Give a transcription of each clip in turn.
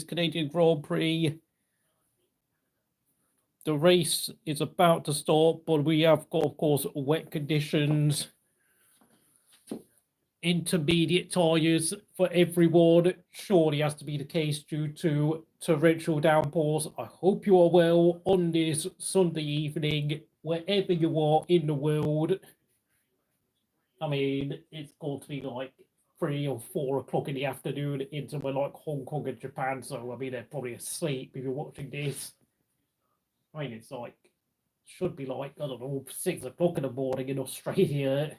Canadian Grand Prix. The race is about to start, but we have got, of course, wet conditions. Intermediate tyres for everyone surely has to be the case due to torrential downpours. I hope you are well on this Sunday evening, wherever you are in the world. I mean, it's got to be like 3 or 4 o'clock in the afternoon into like Hong Kong and Japan, so I mean, they're probably asleep if you're watching this. I mean, it's like, should be like, I don't know, 6 o'clock in the morning in Australia.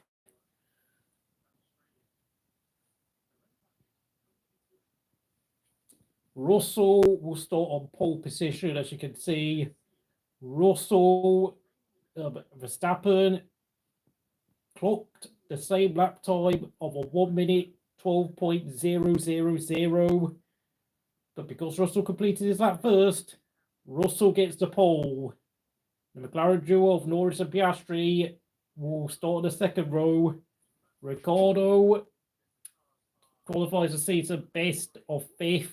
Russell will start on pole position, as you can see. Russell, Verstappen clocked the same lap time of a 1 minute 12.000. But because Russell completed his lap first, Russell gets the pole. The McLaren duo of Norris and Piastri will start in the second row. Ricciardo qualifies the season best of 5th.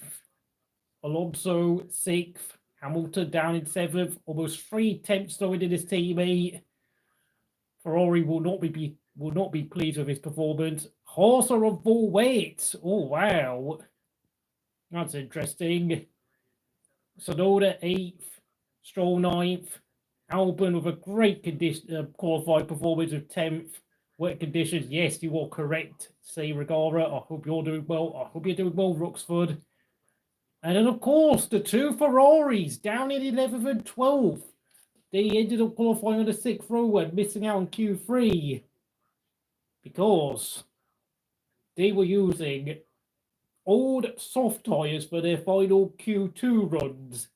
Alonso 6th. Hamilton down in 7th. Almost 3 tenths throwing in his teammate. Ferrari will not be pleased with his performance. Haas are on full weight. Oh wow, that's interesting. Tsunoda 8th. Stroll 9th. Albon with a great qualified performance of 10th. Wet conditions, yes, you are correct. Say Regara, I hope you're doing well. I hope you're doing well, Roxford. And then, of course, the 2 Ferraris down in 11th and 12th. They ended up qualifying on the 6th row and missing out on Q3 because they were using old soft tyres for their final Q2 runs,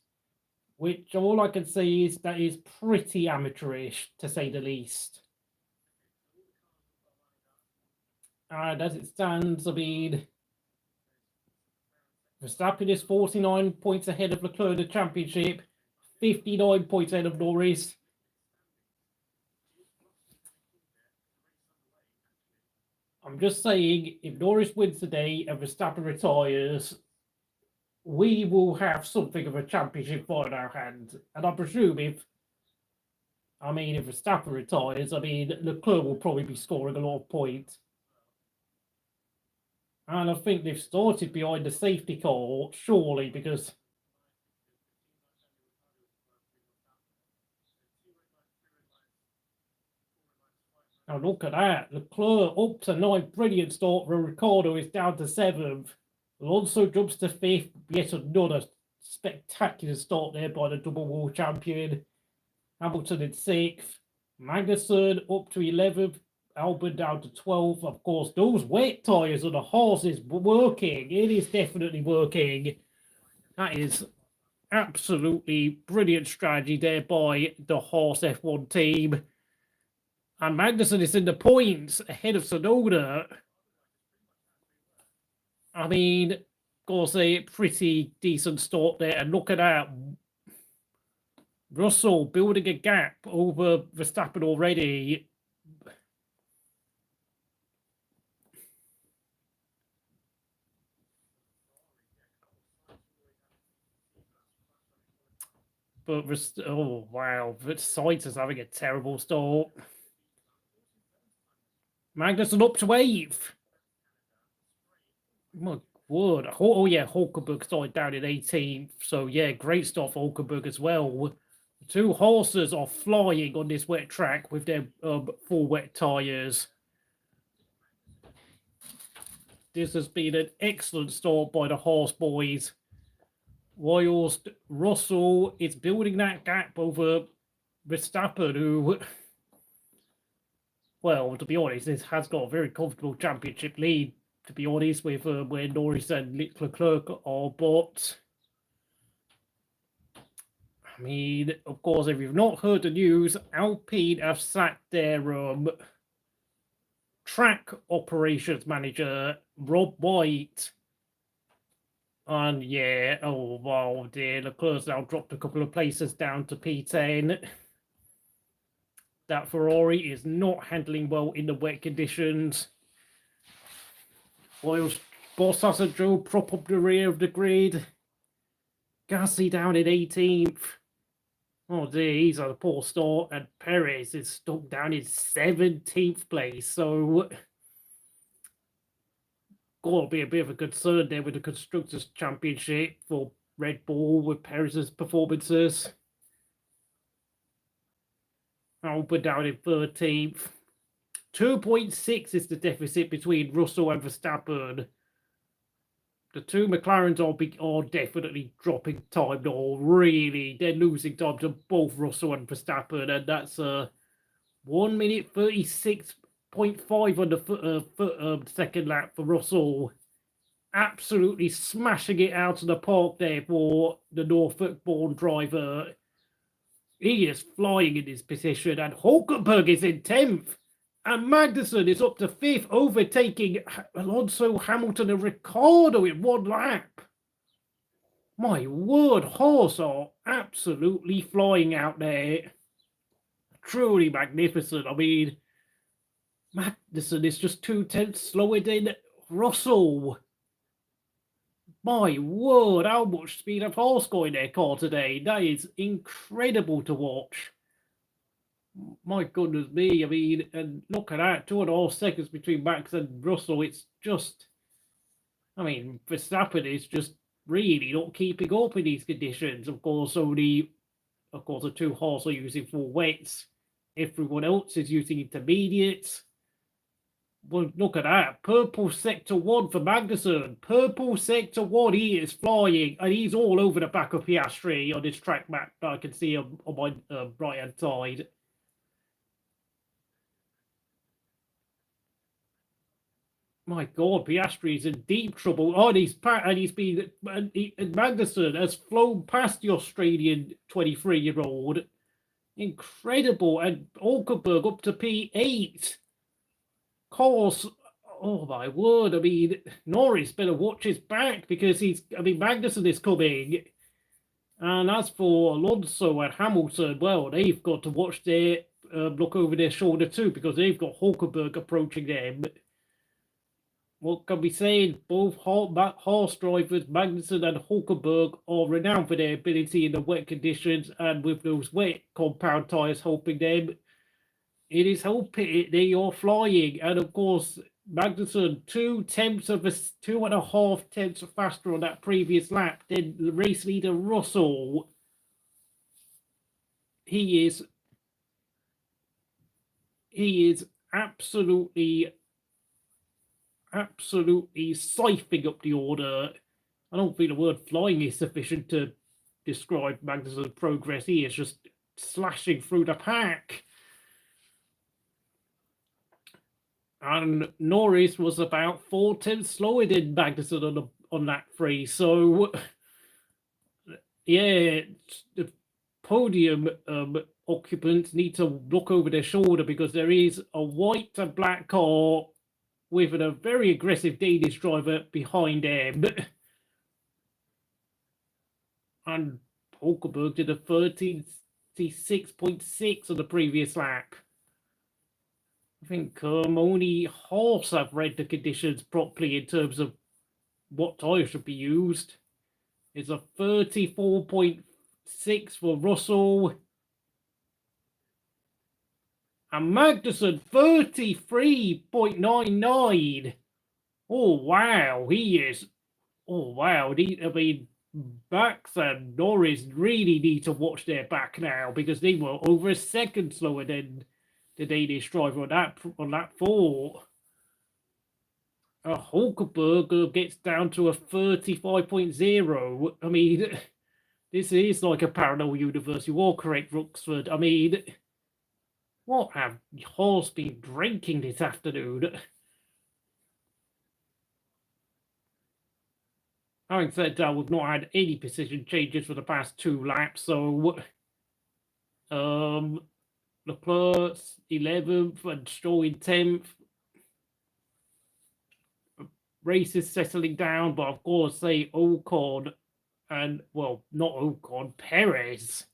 which all I can say is that is pretty amateurish, to say the least. And as it stands, I mean, Verstappen is 49 points ahead of Leclerc in the championship, 59 points ahead of Norris. I'm just saying, if Norris wins today and Verstappen retires, we will have something of a championship fight in our hands. And I presume if Verstappen retires, I mean, Leclerc will probably be scoring a lot of points. And I think they've started behind the safety car, surely, because now look at that. Leclerc up to 9th, brilliant start. Ricciardo is down to 7th. Alonso jumps to 5th. Yet another spectacular start there by the double world champion. Hamilton in 6th. Magnussen up to 11th. Albon down to 12th. Of course, those wet tyres on the Haas is working. It is definitely working. That is absolutely brilliant strategy there by the Haas F1 team. And Magnussen is in the points ahead of Tsunoda. I mean, gotta say, pretty decent start there. And look at that. Russell building a gap over Verstappen already. But, oh wow, Sainz is having a terrible start. Magnussen up to 8th. My word. Oh yeah, Hulkenberg started down in 18th. So yeah, great start for Hulkenberg as well. The 2 horses are flying on this wet track with their full wet tyres. This has been an excellent start by the Haas boys. Whilst Russell is building that gap over Verstappen, who, well, to be honest, this has got a very comfortable championship lead, to be honest, with where Norris and Leclerc are. But, I mean, of course, if you've not heard the news, Alpine have sacked their track operations manager, Rob White. And yeah, oh wow, dear, Leclerc's now dropped a couple of places down to P10. That Ferrari is not handling well in the wet conditions. Whilst Bottas and Zhou prop up the rear of the grid. Gasly down in 18th. Oh dear, he's on a poor start, and Perez is stuck down in 17th place. So, got to be a bit of a concern there with the Constructors' Championship for Red Bull with Perez's performances. Albon down in 13th. 2.6 is the deficit between Russell and Verstappen. The two McLarens are definitely dropping time now. Really, they're losing time to both Russell and Verstappen, and that's 1 minute 36.5 on the second lap for Russell. Absolutely smashing it out of the park there for the Norfolk-born driver. He is flying in his position, and Hulkenberg is in 10th. And Magnussen is up to 5th, overtaking Alonso, Hamilton, and Ricciardo in 1 lap. My word, Haas are absolutely flying out there. Truly magnificent. I mean, Magnussen is just 2/10 slower than Russell. My word, how much speed have Haas got in their car today? That is incredible to watch. My goodness me, I mean, and look at that, 2.5 seconds between Max and Russell. It's just, I mean, Verstappen is just really not keeping up in these conditions. Of course, the two Haas are using full wets. Everyone else is using intermediates. Well, look at that. Purple sector 1 for Magnussen. Purple sector 1, he is flying, and he's all over the back of Piastri on this track map that I can see on my right-hand side. My God, Piastri is in deep trouble. Oh, and Magnussen has flown past the Australian 23-year-old. Incredible. And Hulkenberg up to P8. Course, oh my word. I mean, Norris better watch his back because Magnussen is coming. And as for Alonso and Hamilton, well, they've got to watch their look over their shoulder too because they've got Hulkenberg approaching them. What can we say? Both Haas drivers, Magnussen and Hulkenberg, are renowned for their ability in the wet conditions, and with those wet compound tyres helping them, it is helping. They are flying, and of course, Magnussen 2.5 tenths faster on that previous lap than the race leader Russell. He is absolutely siphoning up the order. I don't think the word flying is sufficient to describe Magnussen's progress. He is just slashing through the pack. And Norris was about 4 tenths slower than Magnussen on that free. So, yeah, the podium occupants need to look over their shoulder because there is a white and black car with a very aggressive Danish driver behind him. And Hulkenberg did a 36.6 on the previous lap. I think only Haas have read the conditions properly in terms of what tyre should be used. It's a 34.6 for Russell. And Magnussen, 33.99. Oh, wow. He is. Oh, wow. Max and Norris really need to watch their back now because they were over a second slower than the Danish driver on lap 4. Hulkenberg gets down to a 35.0. I mean, this is like a parallel universe. You are correct, Ruxford. I mean, what have Haas been drinking this afternoon? Having said that, we've not had any position changes for the past 2 laps, so Leclerc 11th and Stroll in 10th. Race is settling down, but of course, say Ocon and, well, not Ocon, Perez.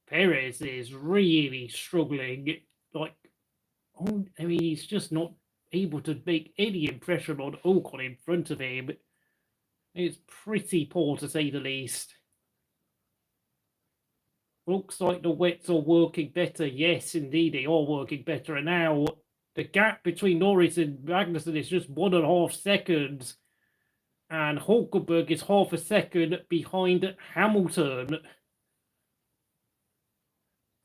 Perez is really struggling. He's just not able to make any impression on Ocon in front of him. It's pretty poor, to say the least. looks like the wets are working better. Yes, indeed, they are working better. And now the gap between Norris and Magnussen is just 1.5 seconds. And Hulkenberg is half a second behind Hamilton.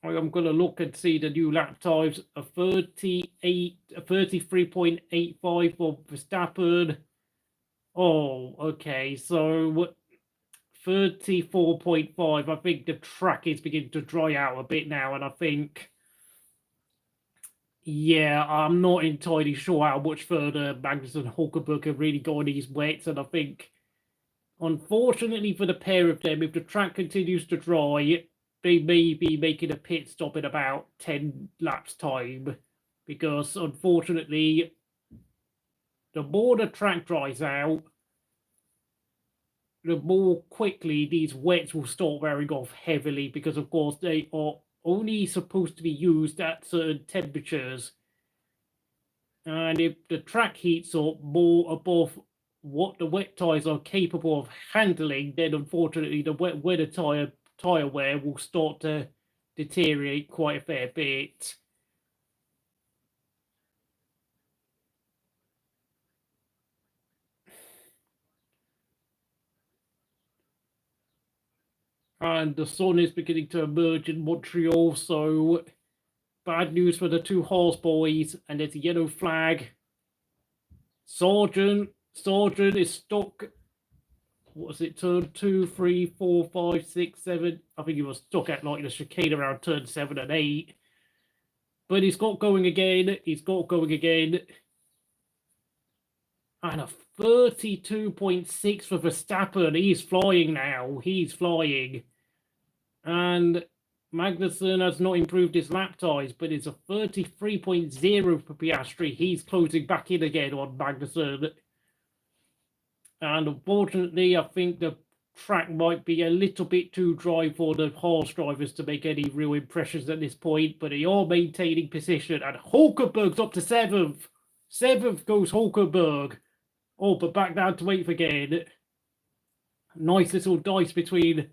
I'm going to look and see the new lap times. A 33.85 for Verstappen. Oh, okay. So 34.5. I think the track is beginning to dry out a bit now. And I think, yeah, I'm not entirely sure how much further Magnussen and Hulkenberg can really go on these wets. And I think, unfortunately for the pair of them, if the track continues to dry, they may be making a pit stop in about 10 laps time, because unfortunately, the more the track dries out, the more quickly these wets will start wearing off heavily, because of course they are only supposed to be used at certain temperatures. And if the track heats up more above what the wet tyres are capable of handling, then unfortunately the wet weather tyre wear will start to deteriorate quite a fair bit. And the sun is beginning to emerge in Montreal, so bad news for the two Haas boys. And there's a yellow flag. Sargeant is stuck. What was it? Turn 2, 3, 4, 5, 6, 7. I think he was stuck at like the chicane around turn 7 and 8. But he's got going again. And a 32.6 for Verstappen. He's flying now. He's flying. And Magnussen has not improved his lap times, but it's a 33.0 for Piastri. He's closing back in again on Magnussen. And unfortunately, I think the track might be a little bit too dry for the Haas drivers to make any real impressions at this point, but they are maintaining position. And Hulkenberg's up to 7th. 7th goes Hulkenberg. Oh, but back down to 8th again. Nice little dice between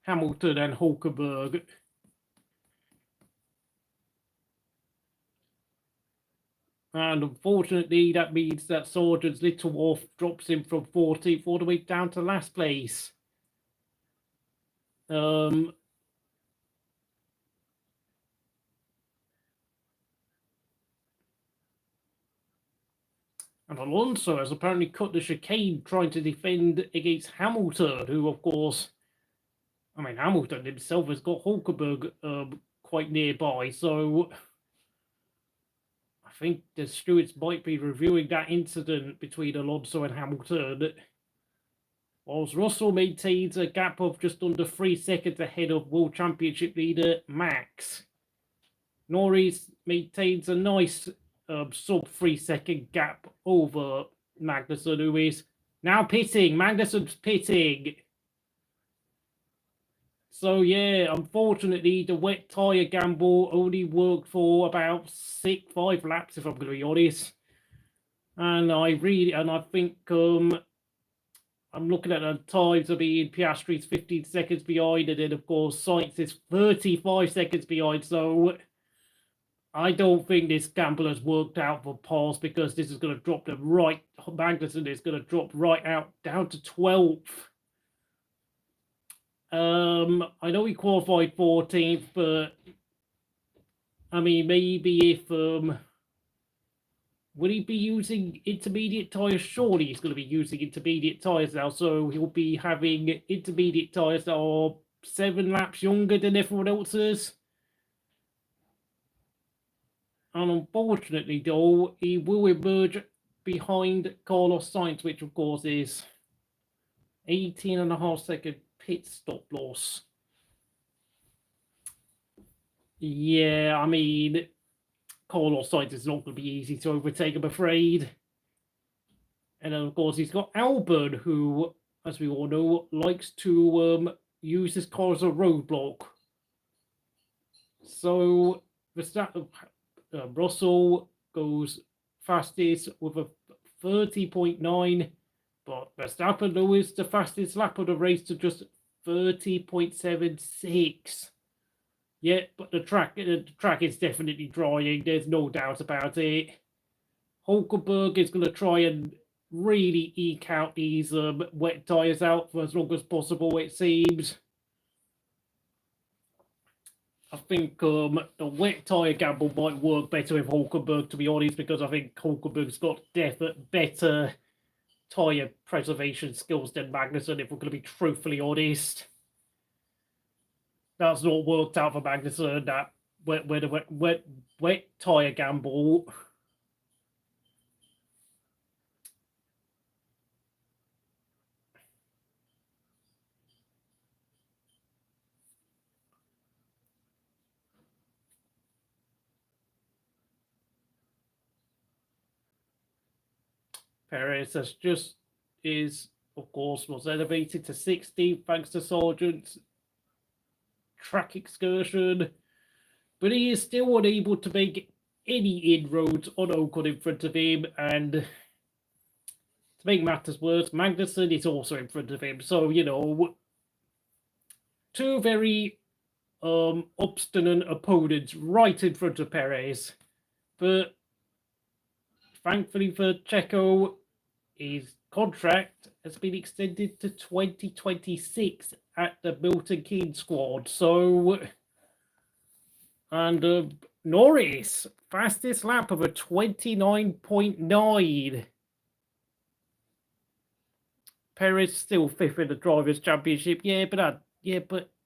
Hamilton and Hulkenberg. And unfortunately, that means that Sargeant's little off drops him from 14th all the way down to last place. And Alonso has apparently cut the chicane trying to defend against Hamilton, who, of course, I mean, Hamilton himself has got Hulkenberg quite nearby, so I think the stewards might be reviewing that incident between Alonso and Hamilton. Whilst Russell maintains a gap of just under 3 seconds ahead of World Championship leader Max. Norris maintains a nice sub 3 second gap over Magnussen, who is now pitting. Magnussen's pitting. So yeah, unfortunately, the wet tyre gamble only worked for about 5 laps, if I'm going to be honest. And I think I'm looking at the times of being Piastri's 15 seconds behind, and then of course Sainz is 35 seconds behind. So I don't think this gamble has worked out for Pass, because this is going to drop them right. Magnussen is going to drop right out down to 12th. I know he qualified 14th, but I mean, maybe if will he be using intermediate tyres? Surely he's going to be using intermediate tyres now, so he'll be having intermediate tyres that are 7 laps younger than everyone else's. And unfortunately, though, he will emerge behind Carlos Sainz, which of course is 18.5 second pit stop loss. Yeah, I mean, Carlos Sainz is not going to be easy to overtake, I'm afraid. And then, of course, he's got Albon, who, as we all know, likes to use his car as a roadblock. So, Russell goes fastest with a 30.9, but Verstappen lowers the fastest lap of the race to just 30.76. Yeah, but the track is definitely drying. There's no doubt about it. Hulkenberg is going to try and really eke out these wet tyres out for as long as possible, it seems. I think the wet tyre gamble might work better with Hulkenberg, to be honest, because I think Hulkenberg's got better tyre preservation skills than Magnussen, if we're going to be truthfully honest. That's not worked out for Magnussen, that wet tyre gamble. Perez of course, was elevated to 16th thanks to Sargeant's track excursion, but he is still unable to make any inroads on Ocon in front of him, and to make matters worse, Magnussen is also in front of him. So, you know, two very obstinate opponents right in front of Perez. But thankfully for Checo, his contract has been extended to 2026 at the Milton Keynes squad. So, and Norris, fastest lap of a 29.9. Perez still fifth in the Drivers' Championship. But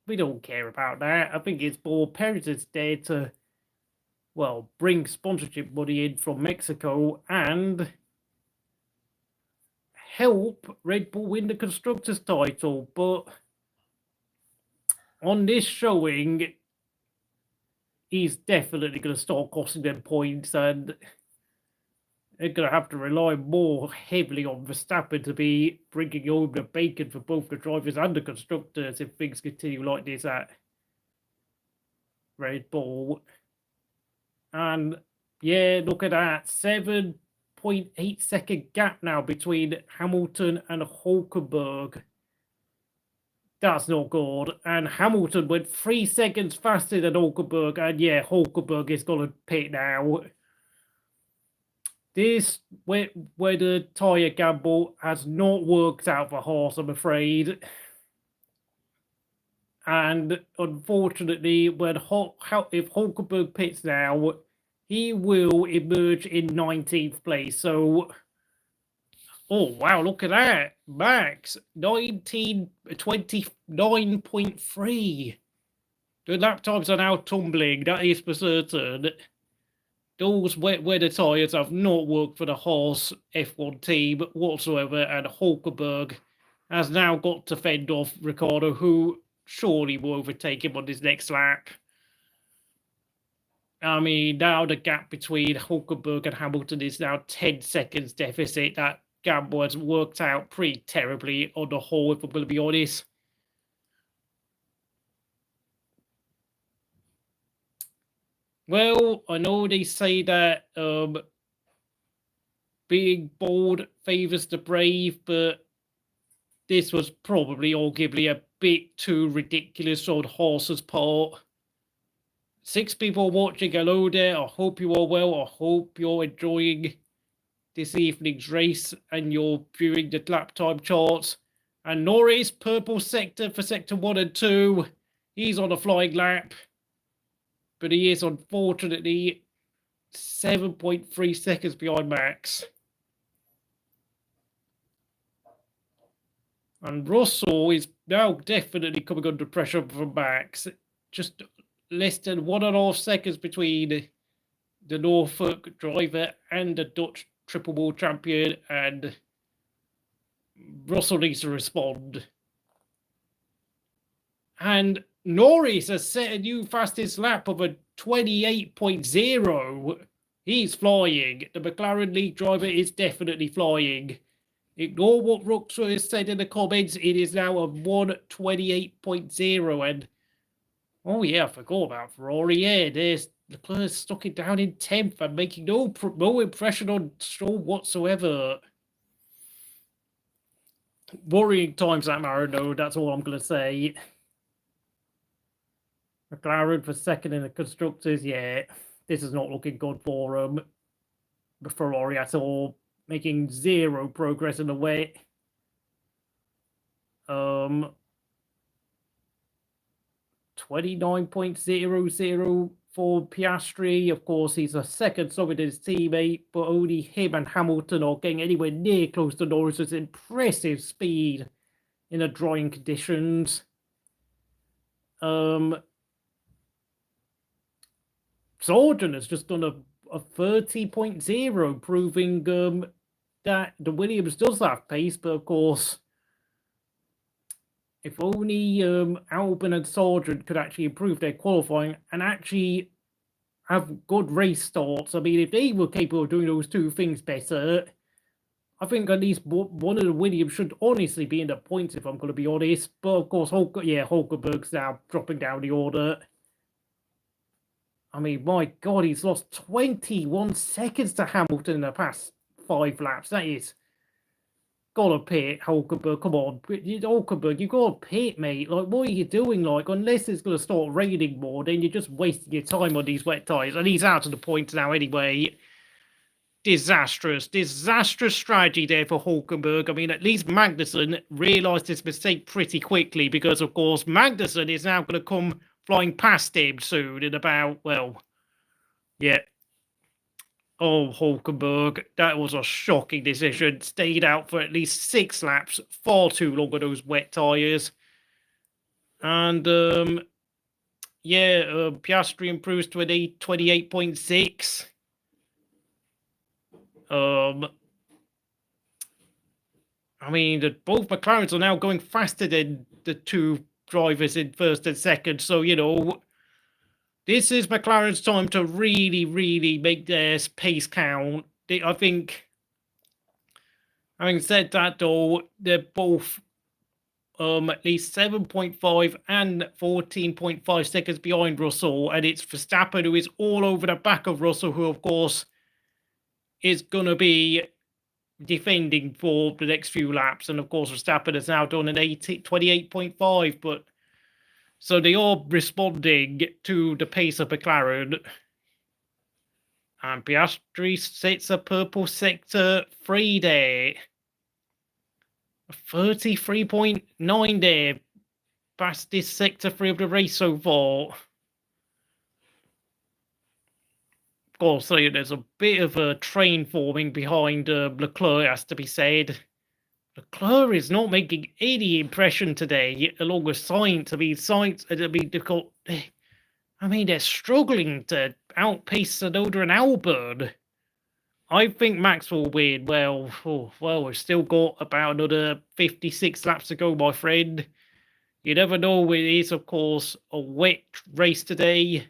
we don't care about that. I think it's more Perez is there to, well, bring sponsorship money in from Mexico and help Red Bull win the Constructors' title. But on this showing, he's definitely going to start costing them points, and they're going to have to rely more heavily on Verstappen to be bringing home the bacon for both the drivers and the constructors if things continue like this at Red Bull. And yeah, look at that, 7.8 second gap now between Hamilton and Hulkenberg. That's not good. And Hamilton went 3 seconds faster than Hulkenberg, and yeah, Hulkenberg is going to pit now. This, where the tyre gamble has not worked out for Haas, I'm afraid. And unfortunately, if Hulkenberg pits now, he will emerge in 19th place. So, oh wow, look at that. Max, 29.3. The lap times are now tumbling, that is for certain. Those wet weather tyres have not worked for the Haas F1 team whatsoever, and Hulkenberg has now got to fend off Ricciardo, who surely will overtake him on his next lap. I mean, now the gap between Hulkenberg and Hamilton is now 10 seconds deficit. That gamble has worked out pretty terribly on the whole, if I'm going to be honest. Well, I know they say that being bold favours the brave, but this was probably arguably a bit too ridiculous on Haas's part. 6 people watching, hello there. I hope you are well. I hope you're enjoying this evening's race and you're viewing the lap time charts. And Norris, purple sector for sector 1 and 2. He's on a flying lap. But he is unfortunately 7.3 seconds behind Max. And Russell is now definitely coming under pressure from Max. Just less than 1.5 seconds between the Norfolk driver and the Dutch triple world champion, and Russell needs to respond. And Norris has set a new fastest lap of a 28.0. He's flying. The McLaren lead driver is definitely flying. Ignore what Ruxo has said in the comments. It is now a 128.0. And oh yeah, I forgot about Ferrari. Yeah, there's Leclerc stuck it down in 10th and making no impression on Stroll whatsoever. Worrying times at Marino, that's all I'm going to say. McLaren for second in the constructors. Yeah, this is not looking good for the Ferrari at all. Making zero progress in the wet. 29.00 for Piastri. Of course, he's a second slower than his teammate, but only him and Hamilton are getting anywhere near close to Norris' impressive speed in the drying conditions. Sargeant has just done a 30.0, proving that the Williams does have pace, but of course, if only Albon and Sargeant could actually improve their qualifying and actually have good race starts. I mean, if they were capable of doing those two things better, I think at least one of the Williams should honestly be in the points, if I'm going to be honest. But of course, Hulkenberg's now dropping down the order. I mean, my God, he's lost 21 seconds to Hamilton in the past 5 laps. That is... Gotta pit, Hulkenberg. Come on, Hulkenberg, you gotta pit, mate. Like, what are you doing? Like, unless it's gonna start raining more, then you're just wasting your time on these wet tyres. And he's out of the points now anyway. Disastrous strategy there for Hulkenberg. I mean, at least Magnussen realised his mistake pretty quickly because, of course, Magnussen is now going to come flying past him soon in about, well, yeah. Oh, Hulkenberg, that was a shocking decision. Stayed out for at least 6 laps, far too long on those wet tyres. And, Piastri improves to an 28.6. I mean, both McLarens are now going faster than the two drivers in first and second. So, you know, this is McLaren's time to really, really make their pace count. I think, having said that, though, they're both at least 7.5 and 14.5 seconds behind Russell. And it's Verstappen who is all over the back of Russell, who, of course, is going to be defending for the next few laps. And, of course, Verstappen has now done an 28.5, but... So they are responding to the pace of McLaren. And Piastri sets a purple sector 3 there. 33.9 there. Fastest sector 3 of the race so far. Of course, so there's a bit of a train forming behind Leclerc, has to be said. Leclerc is not making any impression today, along with Sainz. I mean, they're struggling to outpace Tsunoda and Albon. I think Max will win. Well, we've still got about another 56 laps to go, my friend. You never know. It is, of course, a wet race today.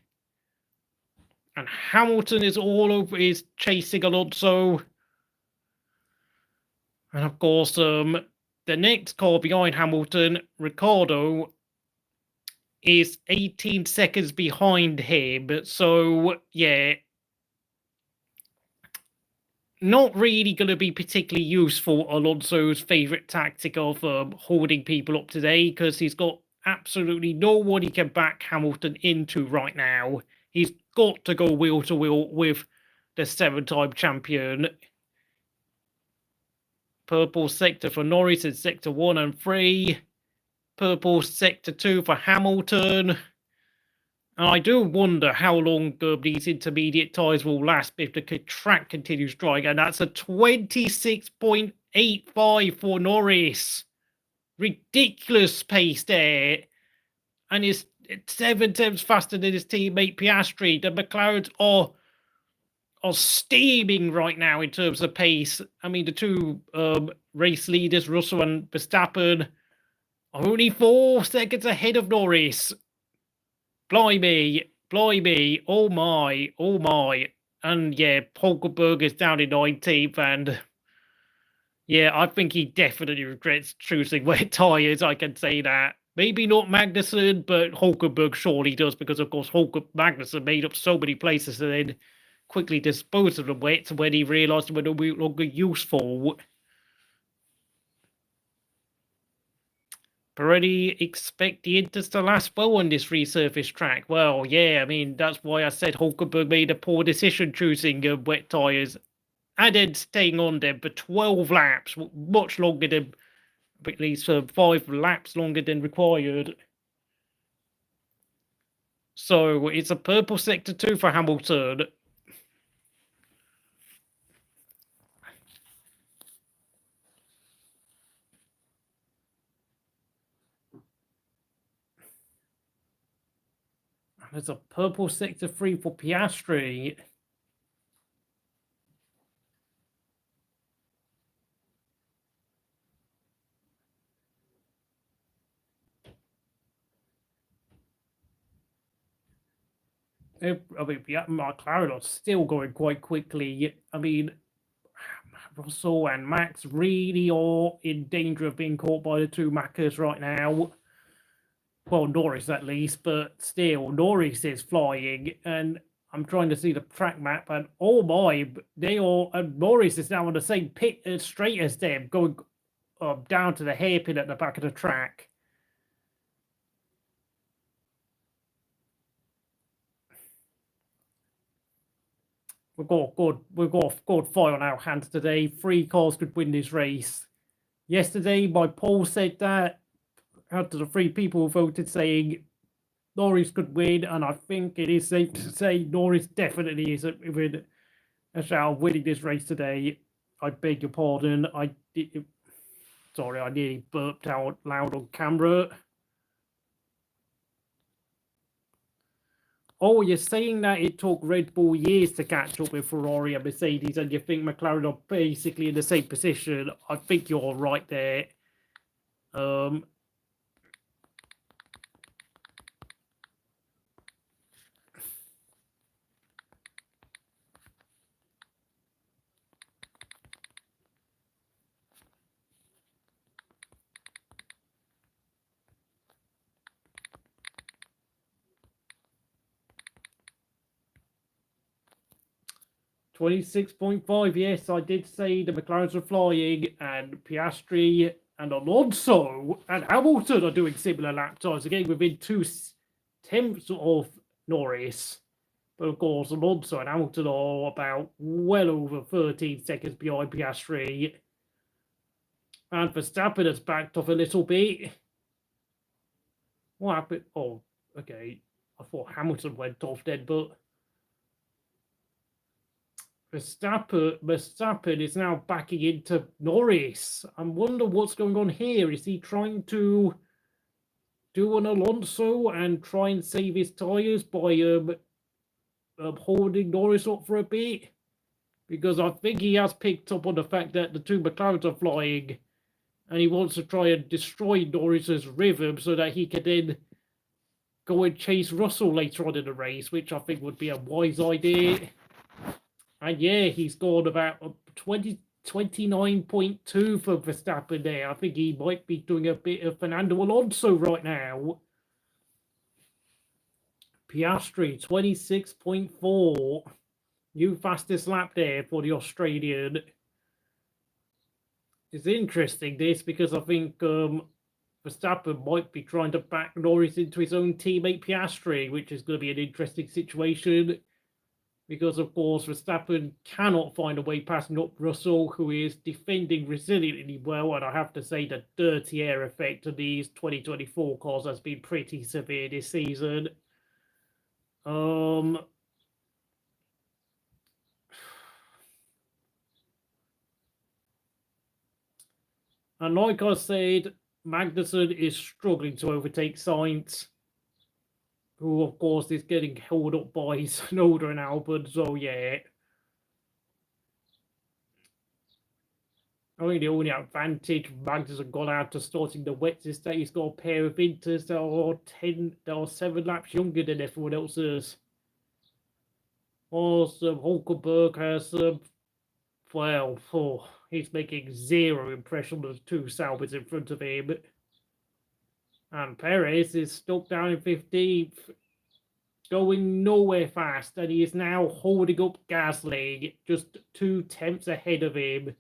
And Hamilton is is chasing Alonso. And of course, the next car behind Hamilton, Ricciardo, is 18 seconds behind him. So, yeah, not really going to be particularly useful, Alonso's favourite tactic of holding people up today, because he's got absolutely no one he can back Hamilton into right now. He's got to go wheel to wheel with the 7-time champion. Purple sector for Norris in sector 1 and 3. Purple sector 2 for Hamilton. And I do wonder how long these intermediate tyres will last if the track continues drying. And that's a 26.85 for Norris. Ridiculous pace there. And it's 7 tenths faster than his teammate Piastri. The McLarens are steaming right now in terms of pace. I mean, the two race leaders, Russell and Verstappen, are only 4 seconds ahead of Norris. Blimey, oh my. And yeah, Hulkenberg is down in 19th, and yeah, I think he definitely regrets choosing wet tyres, I can say that. Maybe not Magnussen, but Hulkenberg surely does, because of course Magnussen made up so many places and then quickly disposed of the wets when he realised they were no longer useful. Already expect the Inters to last well on this resurfaced track. Well, yeah, I mean, that's why I said Hulkenberg made a poor decision choosing wet tyres and then staying on them for 12 laps, much longer than, at least 5 laps longer than required. So it's a purple sector 2 for Hamilton. There's a purple sector 3 for Piastri. I mean, McLaren are still going quite quickly. I mean, Russell and Max really are in danger of being caught by the two Maccas right now. Well, Norris at least, but still, Norris is flying, and I'm trying to see the track map, and oh my, they are, and Norris is now on the same pit straight as them, going down to the hairpin at the back of the track. We've got good fight on our hands today. 3 cars could win this race. Yesterday, my poll said that out of the 3 people who voted saying Norris could win, and I think it is safe to say Norris definitely is within a shout of winning this race today. I beg your pardon. Sorry, I nearly burped out loud on camera. Oh, you're saying that it took Red Bull years to catch up with Ferrari and Mercedes, and you think McLaren are basically in the same position. I think you're right there. 26.5, yes, I did say the McLarens are flying, and Piastri and Alonso and Hamilton are doing similar lap times, again within 2 tenths of Norris. But of course, Alonso and Hamilton are about well over 13 seconds behind Piastri. And Verstappen has backed off a little bit. What happened? Oh, okay. I thought Hamilton went off then, but Verstappen is now backing into Norris. I wonder what's going on here. Is he trying to do an Alonso and try and save his tyres by holding Norris up for a bit? Because I think he has picked up on the fact that the two McLarens are flying, and he wants to try and destroy Norris's rhythm so that he can then go and chase Russell later on in the race, which I think would be a wise idea. And yeah, he's gone about 29.2 for Verstappen there. I think he might be doing a bit of Fernando Alonso right now. Piastri, 26.4. New fastest lap there for the Australian. It's interesting, this, because I think Verstappen might be trying to back Norris into his own teammate Piastri, which is going to be an interesting situation. Because, of course, Verstappen cannot find a way past Russell, who is defending resiliently well. And I have to say the dirty air effect of these 2024 cars has been pretty severe this season. And like I said, Magnussen is struggling to overtake Sainz, who, of course, is getting held up by Tsunoda and Albon. So, yeah. I think the only advantage Magnussen got out of starting the wets is that he's got a pair of Inters that are 7 laps younger than everyone else's. Also, Hulkenberg has, he's making 0 impression of the 2 Saubers in front of him. And Perez is stuck down in 15th, going nowhere fast, and he is now holding up Gasly, just 2 tenths ahead of him.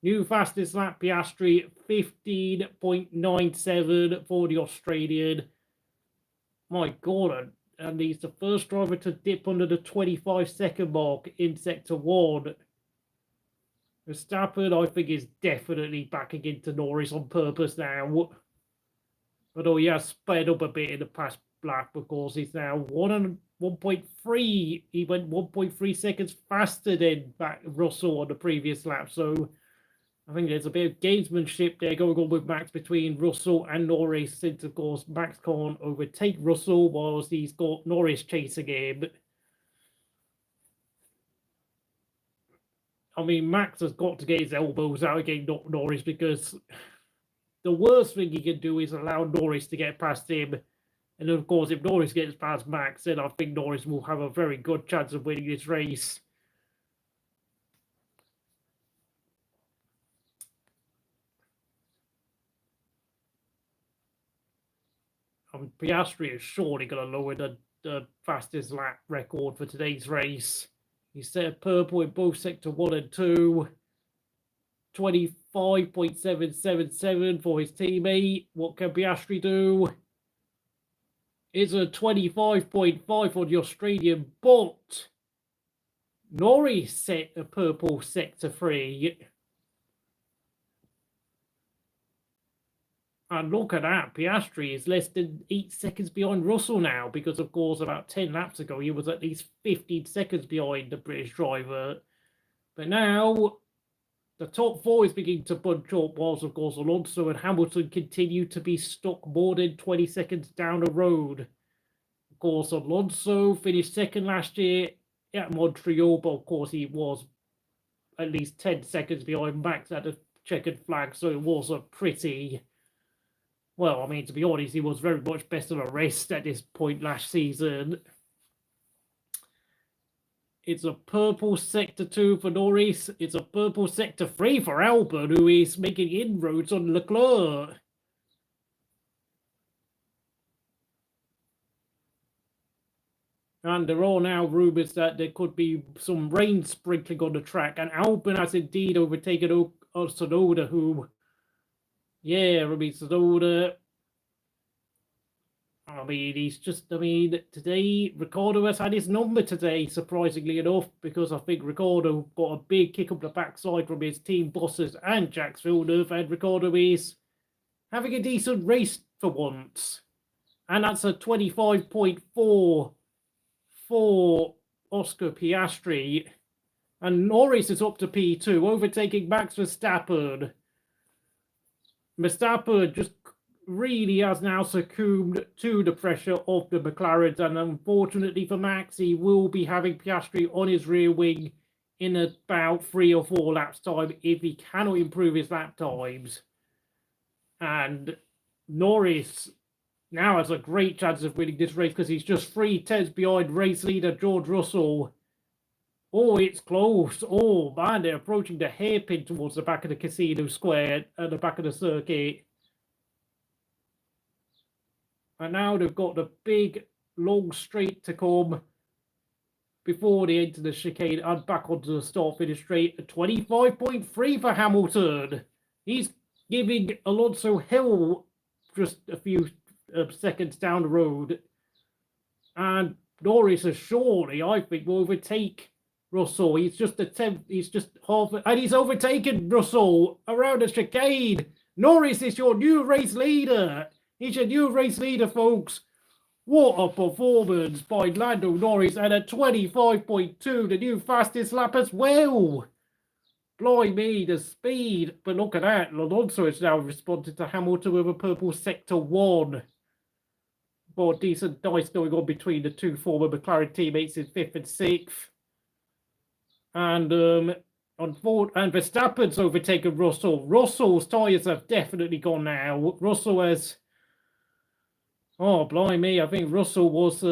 New fastest lap, Piastri, 15.97 for the Australian. My God, and he's the first driver to dip under the 25-second mark in Sector 1. Verstappen, I think, is definitely backing into Norris on purpose now. Although he has sped up a bit in the past lap, because he's now 1.3. He went 1.3 seconds faster than Russell on the previous lap. So I think there's a bit of gamesmanship there going on with Max between Russell and Norris, since, of course, Max can't overtake Russell whilst he's got Norris chasing him. I mean, Max has got to get his elbows out again, not Norris, because the worst thing he can do is allow Norris to get past him. And, of course, if Norris gets past Max, then I think Norris will have a very good chance of winning this race. Piastri is surely going to lower the fastest lap record for today's race. He set purple in both Sector 1 and 2. 25.777 for his teammate. What can Piastri do? It's a 25.5 for the Australian, but Norris set a purple Sector 3. And look at that, Piastri is less than 8 seconds behind Russell now, because, of course, about 10 laps ago, he was at least 15 seconds behind the British driver. But now, the top 4 is beginning to bunch up, whilst, of course, Alonso and Hamilton continue to be stuck more than 20 seconds down the road. Of course, Alonso finished second last year at Montreal, but, of course, he was at least 10 seconds behind Max at the checkered flag, so it was a pretty... Well, I mean, to be honest, he was very much best of the rest at this point last season. It's a purple Sector 2 for Norris. It's a purple Sector 3 for Albon, who is making inroads on Leclerc. And there are now rumours that there could be some rain sprinkling on the track. And Albon has indeed overtaken Tsunoda, who... Yeah, Tsunoda. I mean, he's just, today, Ricciardo has had his number today, surprisingly enough, because I think Ricciardo got a big kick up the backside from his team bosses and Jacques Villeneuve, and Ricciardo is having a decent race for once. And that's a 25.4 for Oscar Piastri. And Norris is up to P2, overtaking Max Verstappen. Verstappen just really has now succumbed to the pressure of the McLarens, and unfortunately for Max, he will be having Piastri on his rear wing in about 3 or 4 laps time if he cannot improve his lap times. And Norris now has a great chance of winning this race because he's just 3 tenths behind race leader George Russell. Oh, it's close. Oh, man, they're approaching the hairpin towards the back of the casino square at the back of the circuit. And now they've got the big, long straight to come before they enter the chicane and back onto the start-finish straight. 25.3 for Hamilton. He's giving Alonso hell just a few seconds down the road. And Norris is surely, I think, will overtake Russell. He's just half, and he's overtaken Russell around the chicane. Norris is your new race leader. He's your new race leader, folks. What a performance by Lando Norris, and a 25.2, the new fastest lap as well. Blimey, the speed. But look at that. Alonso has now responded to Hamilton with a purple Sector 1. More decent dice going on between the two former McLaren teammates in 5th and 6th. And Verstappen's overtaken Russell. Russell's tyres have definitely gone now. Russell has... Oh, blimey. I think Russell was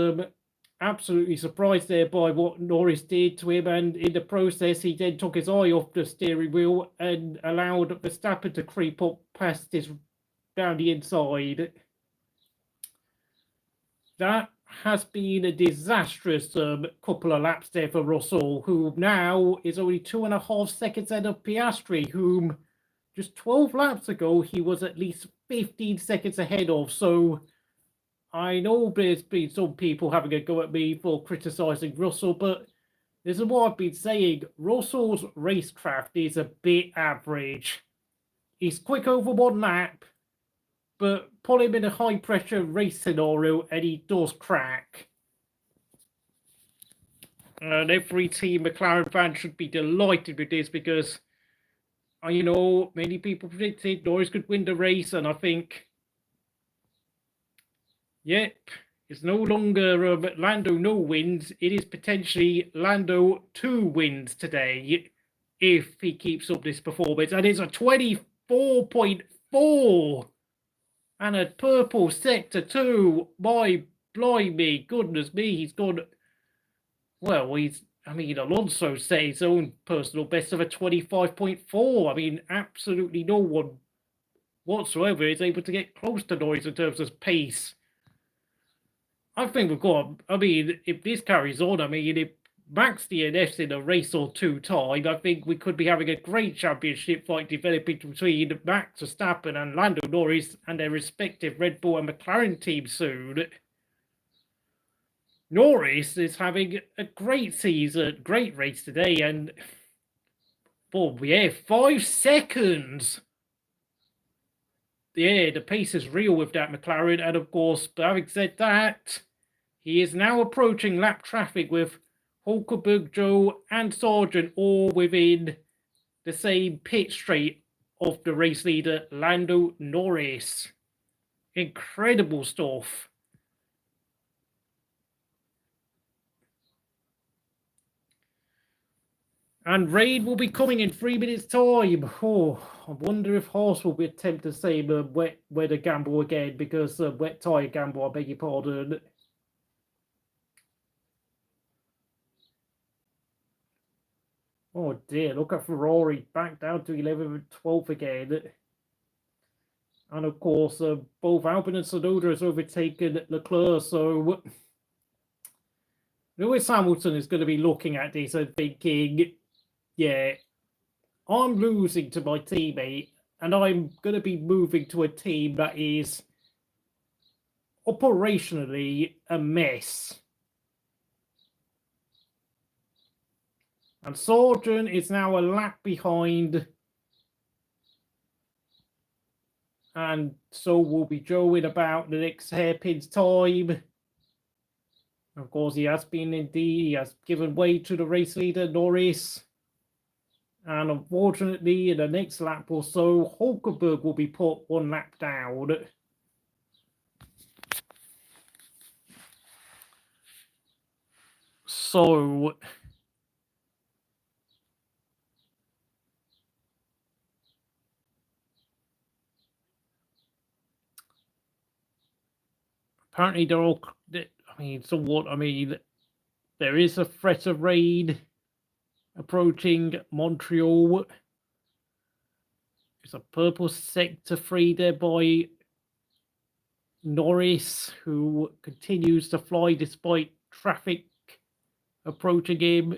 absolutely surprised there by what Norris did to him. And in the process, he then took his eye off the steering wheel and allowed Verstappen to creep up past his down the inside. That has been a disastrous couple of laps there for Russell, who now is only 2.5 seconds ahead of Piastri, whom just 12 laps ago he was at least 15 seconds ahead of. So I know there's been some people having a go at me for criticising Russell, but this is what I've been saying. Russell's racecraft is a bit average. He's quick over one lap, but put him in a high-pressure race scenario and he does crack. And every Team McLaren fan should be delighted with this because, you know, many people predicted Norris could win the race, and I think, yep, it's no longer Lando no wins. It is potentially Lando 2 wins today if he keeps up this performance. And it's a 24.4 and a purple sector 2. My blimey, goodness me, he's gone. Well, Alonso set his own personal best of a 25.4. I mean, absolutely no one whatsoever is able to get close to Norris in terms of pace. I think we've got, if this carries on, if Max DNF's in a race or two time, I think we could be having a great championship fight developing between Max Verstappen and Lando Norris and their respective Red Bull and McLaren teams soon. Norris is having a great season, great race today, and 5 seconds. Yeah, the pace is real with that McLaren, and of course, having said that, he is now approaching lap traffic with Hulkenberg, Zhou, and Sargeant all within the same pit straight of the race leader, Lando Norris. Incredible stuff. And rain will be coming in 3 minutes' time. Oh, I wonder if Haas will attempt the same wet weather gamble again, because wet tyre gamble, I beg your pardon. Oh dear, look at Ferrari back down to 11th and 12th again. And of course, both Albon and Tsunoda has overtaken Leclerc, so Lewis Hamilton is going to be looking at this and thinking, yeah, I'm losing to my teammate, and I'm going to be moving to a team that is operationally a mess. And Sargeant is now a lap behind, and so will be Zhou in about the next hairpin's time. Of course, he has given way to the race leader, Norris. And unfortunately, in the next lap or so, Hulkenberg will be put 1 lap down. So apparently they're all, there is a threat of rain approaching Montreal. There's a purple sector 3 there by Norris, who continues to fly despite traffic approaching him.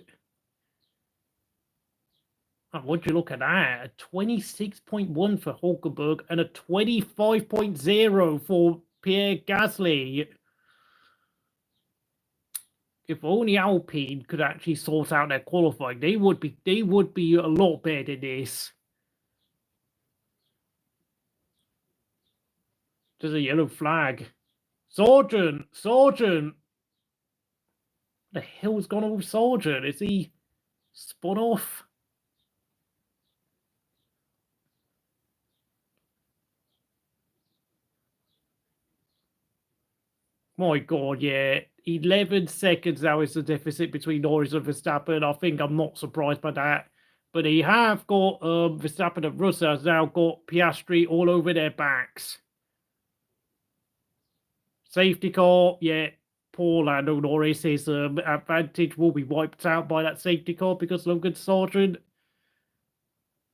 And would you look at that? A 26.1 for Hulkenberg and a 25.0 for Pierre Gasly. If only Alpine could actually sort out their qualifying, they would be a lot better than this. There's a yellow flag. Sargeant! What the hell's gone on with Sargeant? Is he spun off? My God, yeah. 11 seconds now is the deficit between Norris and Verstappen. I think I'm not surprised by that. But they have got Verstappen and Russell has now got Piastri all over their backs. Safety car, yeah. Poor Lando Norris. His advantage will be wiped out by that safety car because Logan Sargeant,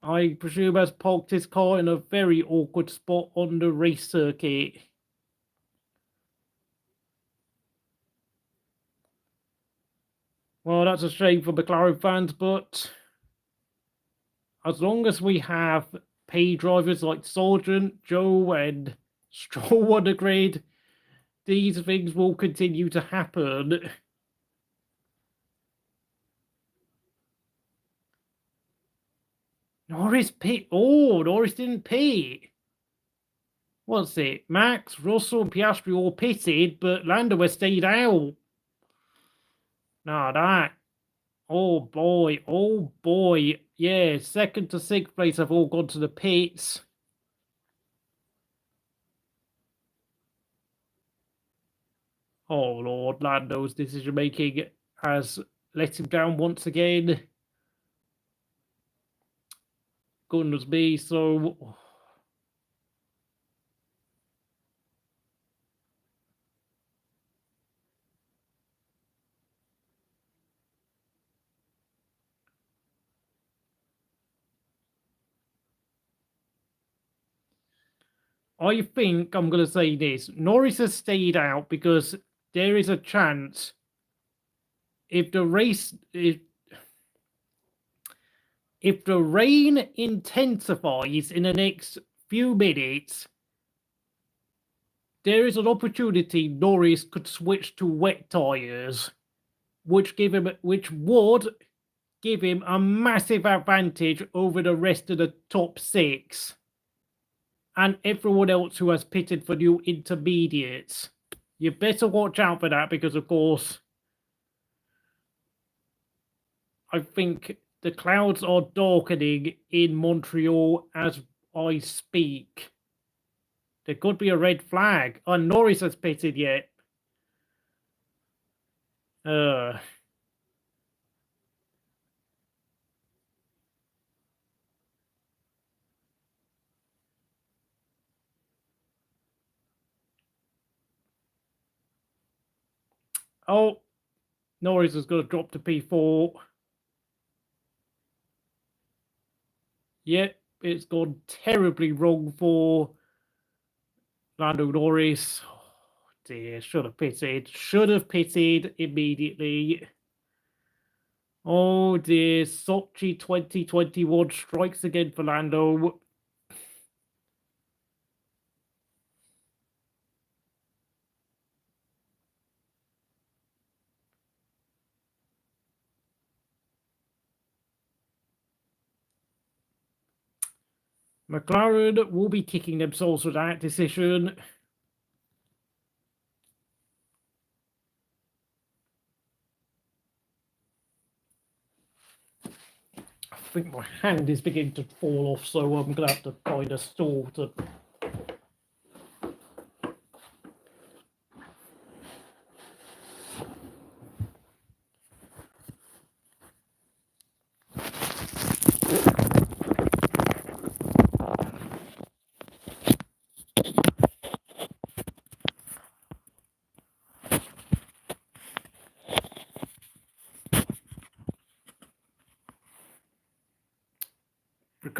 I presume, has parked his car in a very awkward spot on the race circuit. Well, that's a shame for McLaren fans, but as long as we have paid drivers like Sargeant, Zhou, and Stroll on the grid, these things will continue to happen. Norris pit. Oh, Norris didn't pit. What's it? Max, Russell, and Piastri all pitted, but Lando has stayed out. Nah, that. Oh boy. Oh boy. Yeah, second to sixth place have all gone to the pits. Oh Lord, Lando's decision making has let him down once again. Goodness me, so I think I'm going to say this. Norris has stayed out because there is a chance if the race, if the rain intensifies in the next few minutes, there is an opportunity Norris could switch to wet tyres, which would give him a massive advantage over the rest of the top six and everyone else who has pitted for new intermediates. You better watch out for that because, of course, I think the clouds are darkening in Montreal as I speak. There could be a red flag. Oh, Norris has pitted yet. Oh, Norris is going to drop to P4. Yep, it's gone terribly wrong for Lando Norris. Oh dear, should have pitted. Should have pitted immediately. Oh dear, Sochi 2021 strikes again for Lando. McLaren will be kicking themselves for that decision. I think my hand is beginning to fall off, so I'm going to have to find a stool to...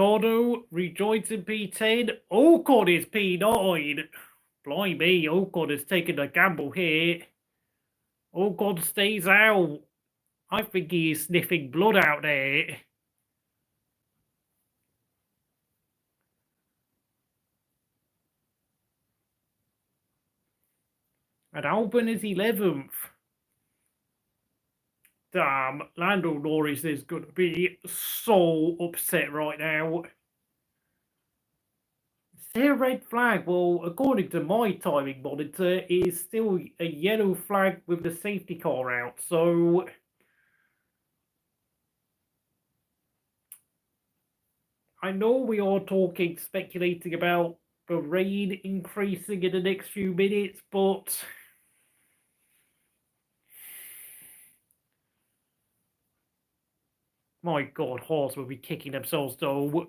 Ricciardo rejoins in P10. Ocon is P9. Blimey, Ocon has taken a gamble here. Ocon stays out. I think he is sniffing blood out there. And Albon is 11th. Damn, Lando Norris is going to be so upset right now. Is there a red flag? Well, according to my timing monitor, it is still a yellow flag with the safety car out. So I know we are speculating about the rain increasing in the next few minutes, but my God, Haas will be kicking themselves though.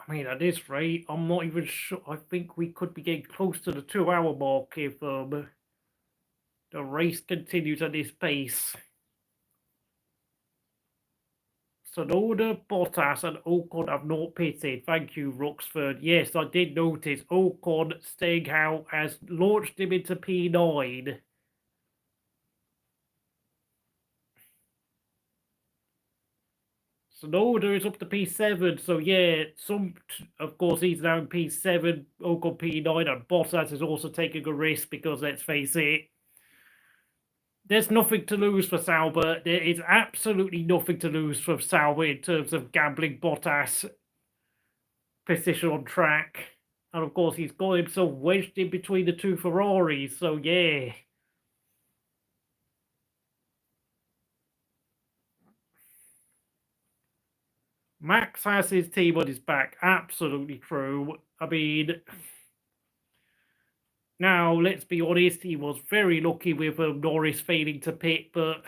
I mean, at this rate, I'm not even sure. I think we could be getting close to the 2-hour mark if the race continues at this pace. Tsunoda, Bottas, and Ocon have not pitted. Thank you, Roxford. Yes, I did notice Ocon staying out has launched him into P9. Tsunoda is up to P7, so yeah, of course, he's now in P7, Ocon P9, and Bottas is also taking a risk because, let's face it, there's nothing to lose for Sauber. There is absolutely nothing to lose for Sauber in terms of gambling Bottas' position on track. And of course, he's got himself wedged in between the two Ferraris, so yeah. Max has his team on his back. Absolutely true. I mean, now, let's be honest, he was very lucky with Norris failing to pit, but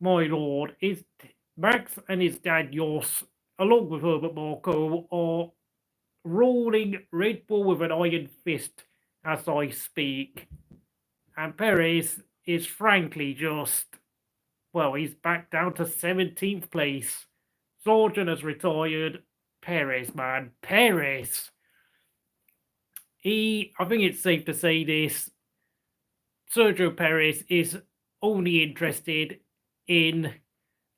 my lord, Max and his dad Jos, along with Herbert Marco, are rolling Red Bull with an iron fist as I speak. And Perez is frankly just, well, he's back down to 17th place. Sargeant has retired. Perez, man. Perez. I think it's safe to say this. Sergio Perez is only interested in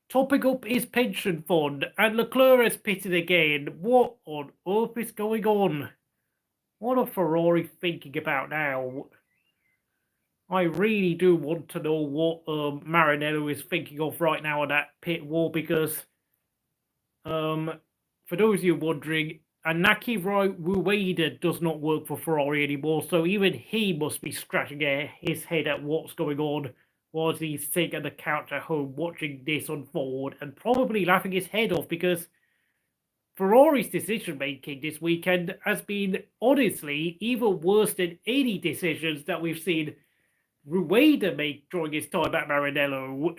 topping up his pension fund, and Leclerc has pitted again. What on earth is going on? What are Ferrari thinking about now? I really do want to know what Maranello is thinking of right now on that pit wall, because for those of you wondering, Anaki Rueda does not work for Ferrari anymore, so even he must be scratching his head at what's going on while he's sitting on the couch at home watching this unfold and probably laughing his head off, because Ferrari's decision-making this weekend has been, honestly, even worse than any decisions that we've seen Rueda make during his time at Maranello.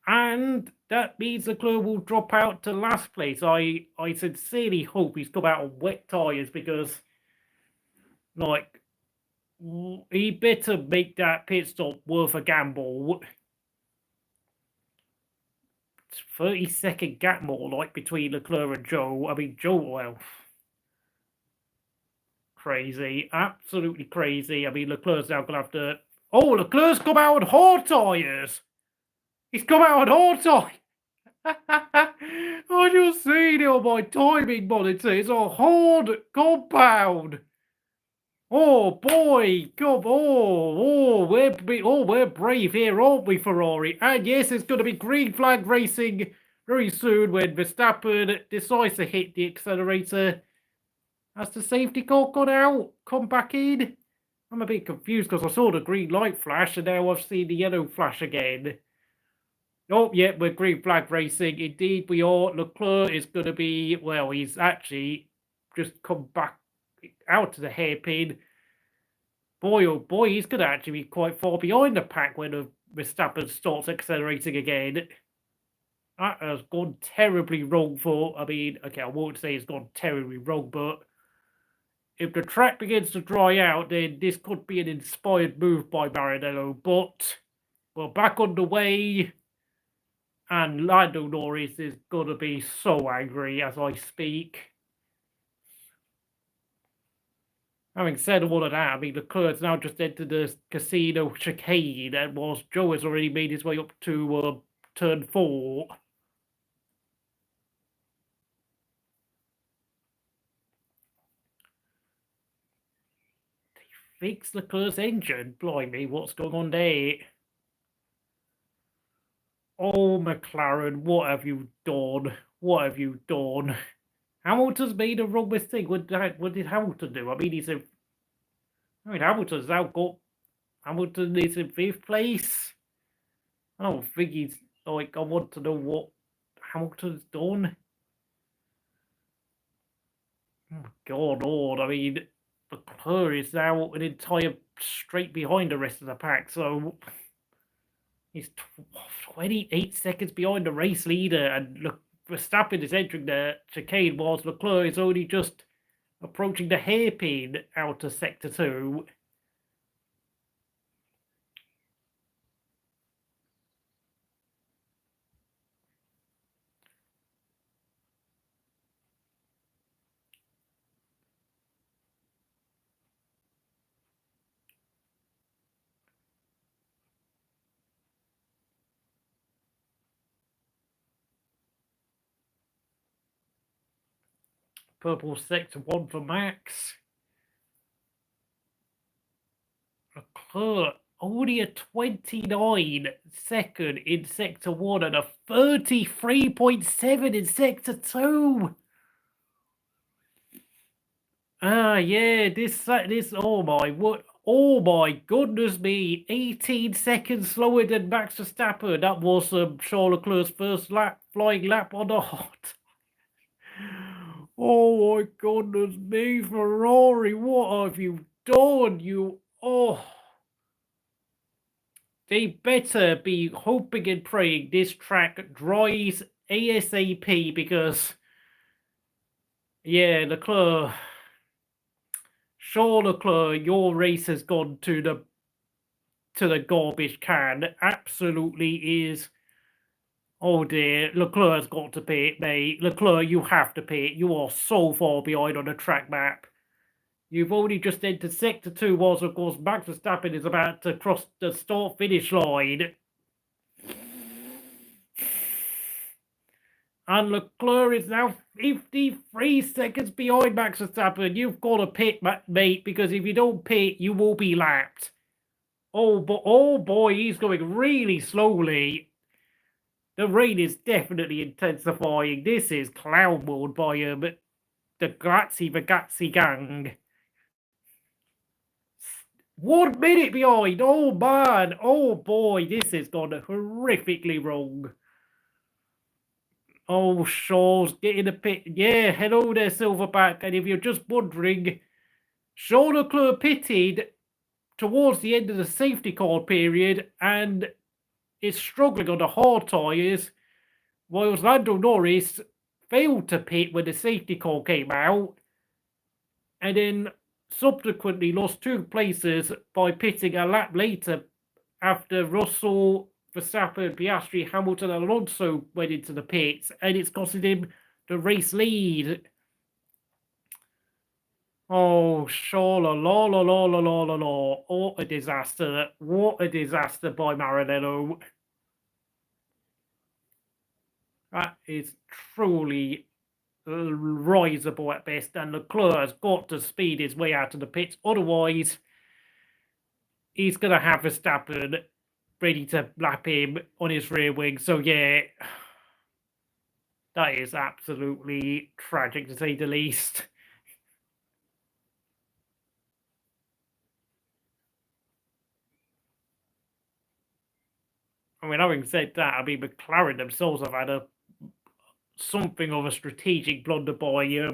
And that means Leclerc will drop out to last place. I sincerely hope he's come out on wet tyres, because, like, he better make that pit stop worth a gamble. 30-second gap more, like, between Leclerc and Zhou. I mean, Zhou, well, crazy. Absolutely crazy. I mean, Leclerc's now going to have to... Oh, Leclerc's come out on hard tyres! He's come out on hard tyres! I just seen it on my timing monitor. It's a hard compound. Oh boy, come we're brave here, aren't we, Ferrari? And yes, it's going to be green flag racing very soon when Verstappen decides to hit the accelerator. Has the safety car gone out? Come back in? I'm a bit confused because I saw the green light flash and now I've seen the yellow flash again. Oh, yeah, we're green flag racing. Indeed, we are. Leclerc is going to be, well, he's actually just come back out to the hairpin. Boy, oh boy, he's going to actually be quite far behind the pack when Verstappen starts accelerating again. That has gone terribly wrong for, I mean, okay, I won't say it's gone terribly wrong, but if the track begins to dry out, then this could be an inspired move by Maranello. But we're back on the way. And Lando Norris is going to be so angry as I speak. Having said all of that, I mean, Leclerc's now just entered the casino chicane, and whilst Zhou has already made his way up to turn 4. They fixed Leclerc's engine. Blimey, what's going on there? Oh, McLaren, what have you done? What have you done? Hamilton's made a wrong mistake. What did Hamilton do? I mean, Hamilton's now got... Hamilton is in 5th place. I don't think he's... Like, I want to know what Hamilton's done. Oh, God, Lord. I mean, Leclerc is now an entire straight behind the rest of the pack, so... He's 28 seconds behind the race leader, and look, Verstappen is entering the chicane, whilst Leclerc is only just approaching the hairpin out of Sector 2. Purple Sector 1 for Max. Leclerc only a 29 second in Sector 1 and a 33.7 in Sector 2. Yeah, this, oh my goodness me, 18 seconds slower than Max Verstappen. That was Charles Leclerc's first flying lap on the hot. Oh my goodness me, Ferrari, what have you done? They better be hoping and praying this track dries ASAP, because, yeah, Charles Leclerc, your race has gone to the garbage can. Absolutely is. Oh dear, Leclerc's got to pit, mate. Leclerc, you have to pit. You are so far behind on the track map. You've only just entered Sector 2, whilst, of course, Max Verstappen is about to cross the start-finish line. And Leclerc is now 53 seconds behind Max Verstappen. You've got to pit, mate, because if you don't pit, you will be lapped. Oh boy, he's going really slowly. The rain is definitely intensifying. This is cloud mode by the Grazzi Ragazzi gang. 1 minute behind. Oh man. Oh boy, this has gone horrifically wrong. Oh, Shaw's getting a pit. Yeah, hello there, Silverback. And if you're just wondering, Charles Leclerc pitted towards the end of the safety car period and is struggling on the hard tyres, whilst Lando Norris failed to pit when the safety car came out, and then subsequently lost 2 places by pitting a lap later after Russell, Verstappen, Piastri, Hamilton and Alonso went into the pits, and it's costing him the race lead. Oh, la. What a disaster. What a disaster by Maranello. That is truly risible at best, and Leclerc has got to speed his way out of the pits. Otherwise, he's going to have Verstappen ready to lap him on his rear wing. So, yeah, that is absolutely tragic, to say the least. I mean, having said that, I mean, McLaren themselves have had something of a strategic blunder by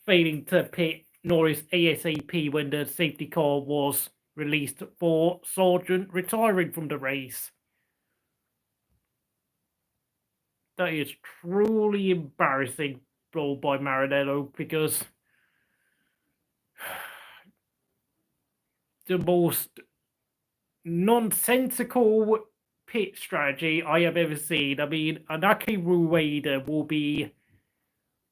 failing to pit Norris ASAP when the safety car was released for Sargeant retiring from the race. That is truly embarrassing blow by Maranello, because the most nonsensical pit strategy I have ever seen. I mean, Anaki Rueda will be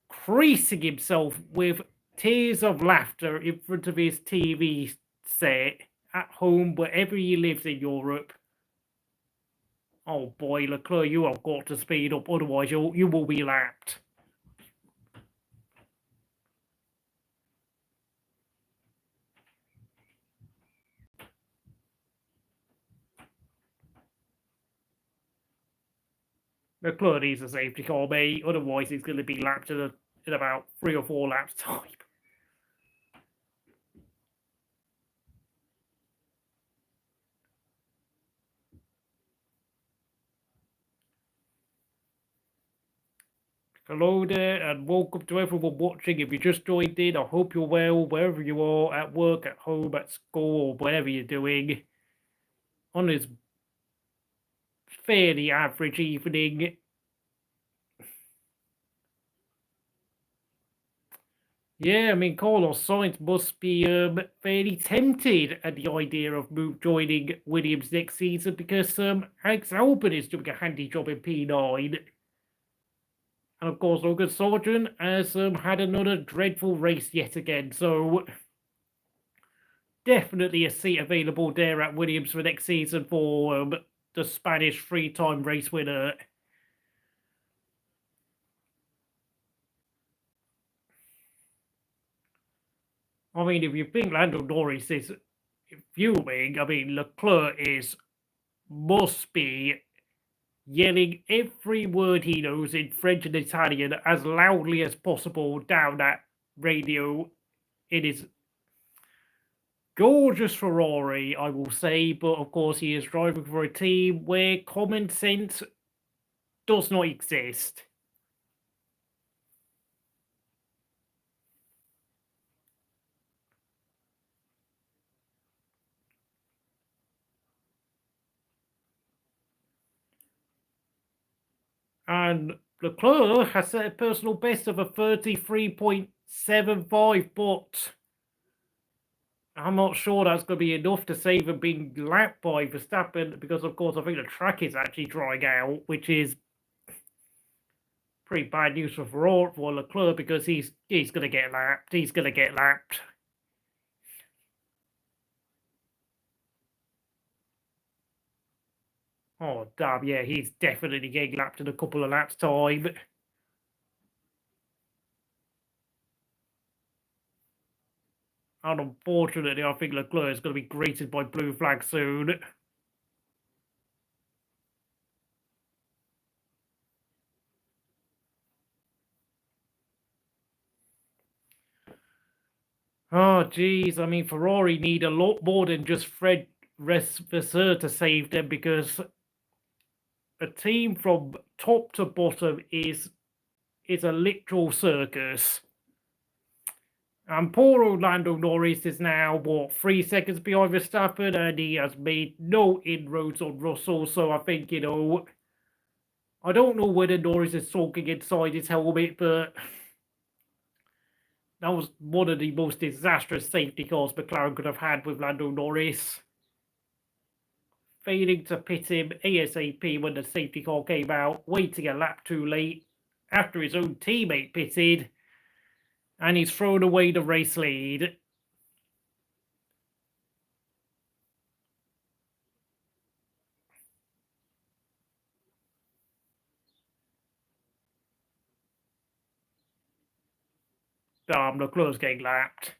creasing himself with tears of laughter in front of his TV set at home, wherever he lives in Europe. Oh boy, Leclerc, you have got to speed up, otherwise you will be lapped. Leclerc needs a safety car, mate. Otherwise, he's going to be lapped in about 3 or 4 laps' time. Hello there, and welcome to everyone watching. If you just joined in, I hope you're well, wherever you are, at work, at home, at school, or whatever you're doing. On this fairly average evening. Yeah, I mean, Carlos Sainz must be fairly tempted at the idea of joining Williams next season because Alex Albon is doing a handy job in P9. And of course, Logan Sargeant has had another dreadful race yet again. So definitely a seat available there at Williams for next season for the Spanish three-time race winner. I mean, if you think Lando Norris is fuming, I mean, Leclerc must be yelling every word he knows in French and Italian as loudly as possible down that radio. It is gorgeous Ferrari, I will say, but of course he is driving for a team where common sense does not exist. And Leclerc has set a personal best of a 33.75, but I'm not sure that's going to be enough to save him being lapped by Verstappen because, of course, I think the track is actually drying out, which is pretty bad news for Leclerc because he's going to get lapped. He's going to get lapped. Oh, damn, yeah, he's definitely getting lapped in a couple of laps' time. And unfortunately, I think Leclerc is going to be greeted by blue flag soon. Oh, geez. I mean, Ferrari need a lot more than just Fred Vasseur to save them because a team from top to bottom is a literal circus. And poor Lando Norris is now, 3 seconds behind Verstappen, and he has made no inroads on Russell. So I think, I don't know whether Norris is sulking inside his helmet, but that was one of the most disastrous safety cars McLaren could have had with Lando Norris. Failing to pit him ASAP when the safety car came out, waiting a lap too late after his own teammate pitted, and he's thrown away the race lead. Damn, Leclerc's getting lapped.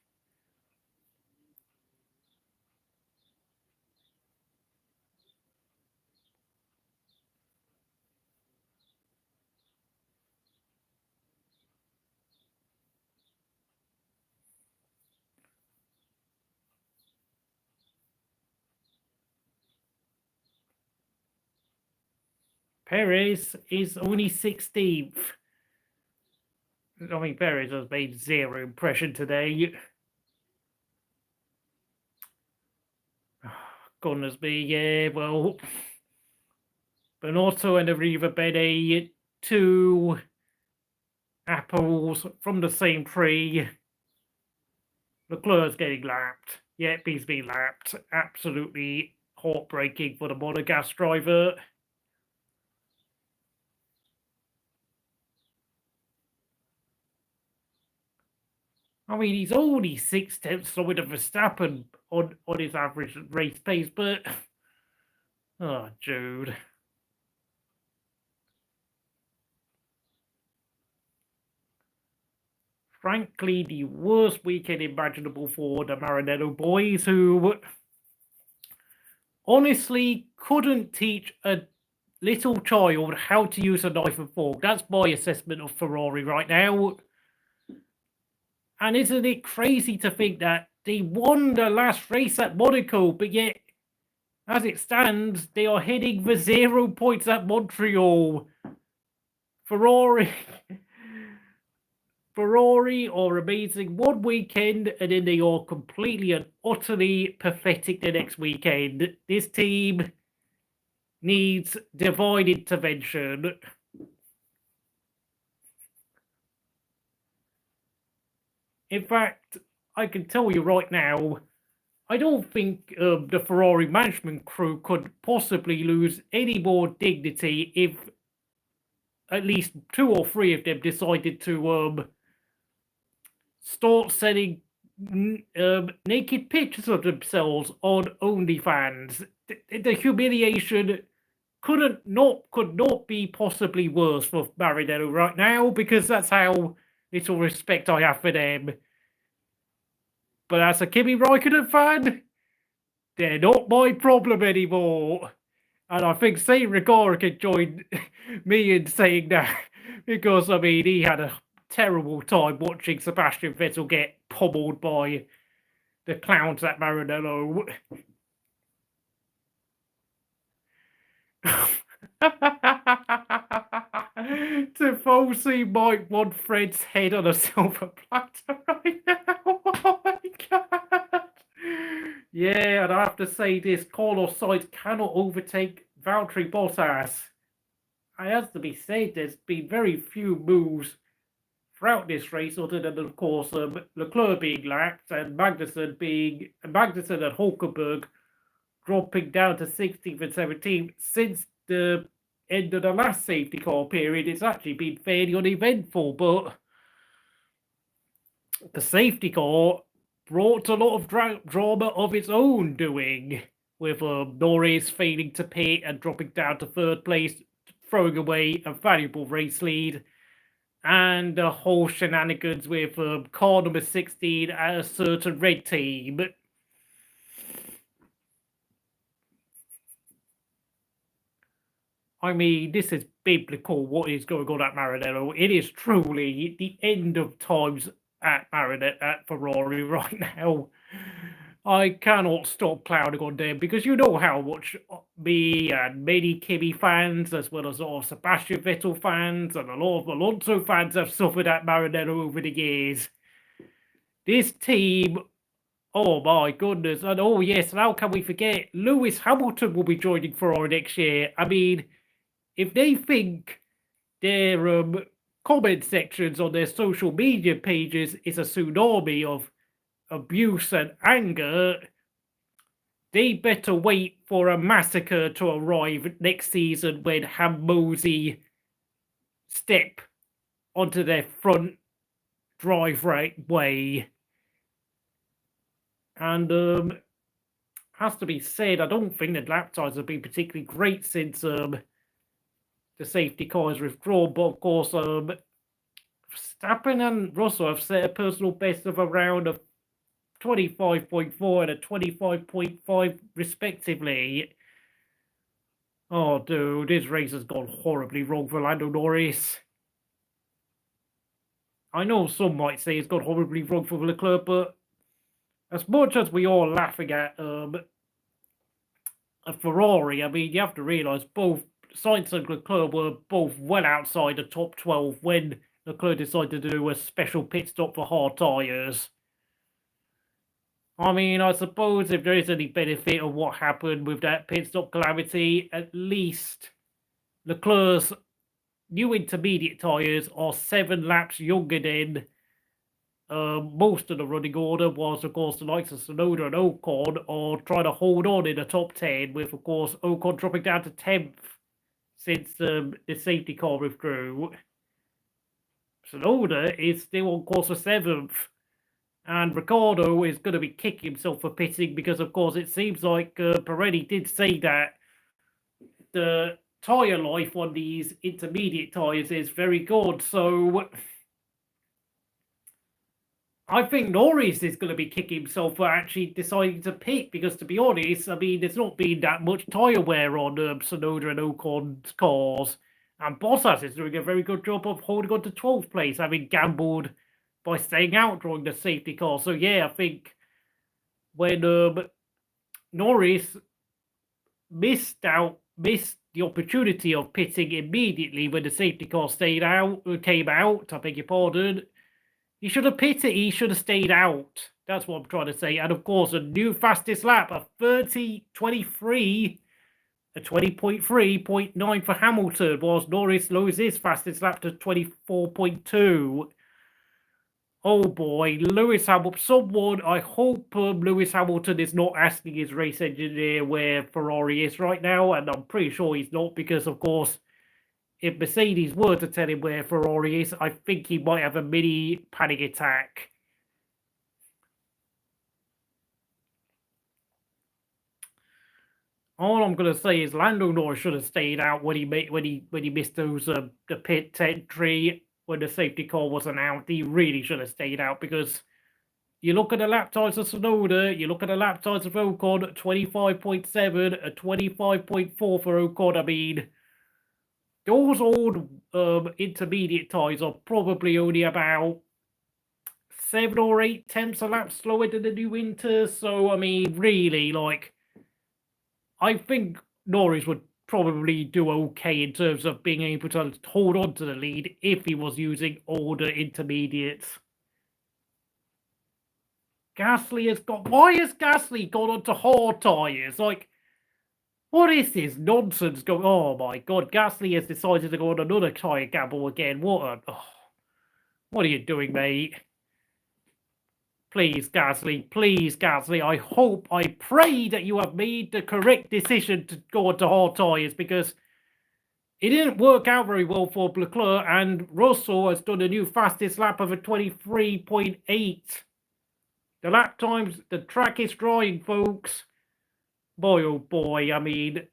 Perez is only 16th. I mean, Perez has made zero impression today. Goodness me, yeah, well, Benotto and Arriva Bene, 2 apples from the same tree. Leclerc's getting lapped. Yep, he's been lapped. Absolutely heartbreaking for the Monegasque driver. I mean, he's only 6 tenths slower than Verstappen on his average race pace, but oh, Jude. Frankly, the worst weekend imaginable for the Maranello boys, who honestly couldn't teach a little child how to use a knife and fork. That's my assessment of Ferrari right now. And isn't it crazy to think that they won the last race at Monaco, but yet, as it stands, they are heading for 0 points at Montreal. Ferrari are amazing one weekend, and then they are completely and utterly pathetic the next weekend. This team needs divine intervention. In fact, I can tell you right now, I don't think the Ferrari management crew could possibly lose any more dignity if at least 2 or 3 of them decided to start sending naked pictures of themselves on OnlyFans. The humiliation could not be possibly worse for Maranello right now, because that's how little respect I have for them. But as a Kimi Raikkonen fan, they're not my problem anymore. And I think Saint Ricciardo can join me in saying that, because, I mean, he had a terrible time watching Sebastian Vettel get pummeled by the clowns at Maranello. Tifosi might want Fred's head on a silver platter right now. Oh my god. Yeah, and I have to say this, Carlos Sainz cannot overtake Valtteri Bottas. It has to be said, there's been very few moves throughout this race, other than, of course, Leclerc being lapped and Magnussen and Hulkenberg dropping down to 16th and 17th. Since the end of the last safety car period, it's actually been fairly uneventful, but the safety car brought a lot of drama of its own doing, with Norris failing to pit and dropping down to 3rd place, throwing away a valuable race lead, and the whole shenanigans with car number 16 at a certain red team. I mean, this is biblical, what is going on at Maranello. It is truly the end of times at Ferrari right now. I cannot stop clowning on them, because you know how much me and many Kimi fans, as well as a lot of Sebastian Vettel fans and a lot of Alonso fans, have suffered at Maranello over the years. This team, oh my goodness, and oh yes, and how can we forget, Lewis Hamilton will be joining Ferrari next year. I mean, if they think their comment sections on their social media pages is a tsunami of abuse and anger, they better wait for a massacre to arrive next season when Hammosi step onto their front driveway. And has to be said, I don't think the lap times have been particularly great since the safety car is withdrawn, but of course Verstappen and Russell have set a personal best of around a 25.4 and a 25.5 respectively. Oh dude, this race has gone horribly wrong for Lando Norris. I know some might say it's gone horribly wrong for Leclerc, but as much as we are laughing at a Ferrari, I mean, you have to realise both Sainz and Leclerc were both well outside the top 12 when Leclerc decided to do a special pit stop for hard tyres. I mean, I suppose if there is any benefit of what happened with that pit stop calamity, at least Leclerc's new intermediate tyres are 7 laps younger than most of the running order, whilst of course the likes of Tsunoda and Ocon are trying to hold on in the top 10, with of course Ocon dropping down to 10th since the safety car withdrew. Tsunoda is still on course for 7th, and Ricciardo is going to be kicking himself for pitting, because of course it seems like Perez did say that the tyre life on these intermediate tyres is very good, so I think Norris is going to be kicking himself for actually deciding to pit, because to be honest, I mean, there's not been that much tyre wear on Tsunoda and Ocon's cars, and Bottas is doing a very good job of holding on to 12th place, having gambled by staying out during the safety car. So yeah, I think when Norris missed the opportunity of pitting immediately when the safety car came out, I beg your pardon, he should have pitted, he should have stayed out. That's what I'm trying to say. And of course, a new fastest lap, a 30.23, a 20.3.9 for Hamilton, whilst Norris loses his fastest lap to 24.2. Oh boy, Lewis Hamilton. Someone, I hope Lewis Hamilton is not asking his race engineer where Ferrari is right now, and I'm pretty sure he's not because, of course, if Mercedes were to tell him where Ferrari is, I think he might have a mini panic attack. All I'm gonna say is Lando Norris should have stayed out when he missed those the pit entry when the safety car wasn't out. He really should have stayed out because you look at the lap times of Tsunoda, you look at the lap times of Ocon, 25.7, a 25.4 for Ocon. I mean, those old intermediate times are probably only about 7 or 8 tenths a lap slower than the new winter. So I mean, really, like, I think Norris would probably do okay in terms of being able to hold on to the lead if he was using older intermediates. Gasly has got... Why has Gasly gone onto hard tyres? Like, what is this nonsense going... Oh my god, Gasly has decided to go on another tyre gamble again. What are you doing, mate? Please, Gasly, I pray that you have made the correct decision to go onto hard tyres because it didn't work out very well for Leclerc, and Russell has done a new fastest lap of a 23.8. The lap times, the track is drying, folks. Boy, oh boy, I mean,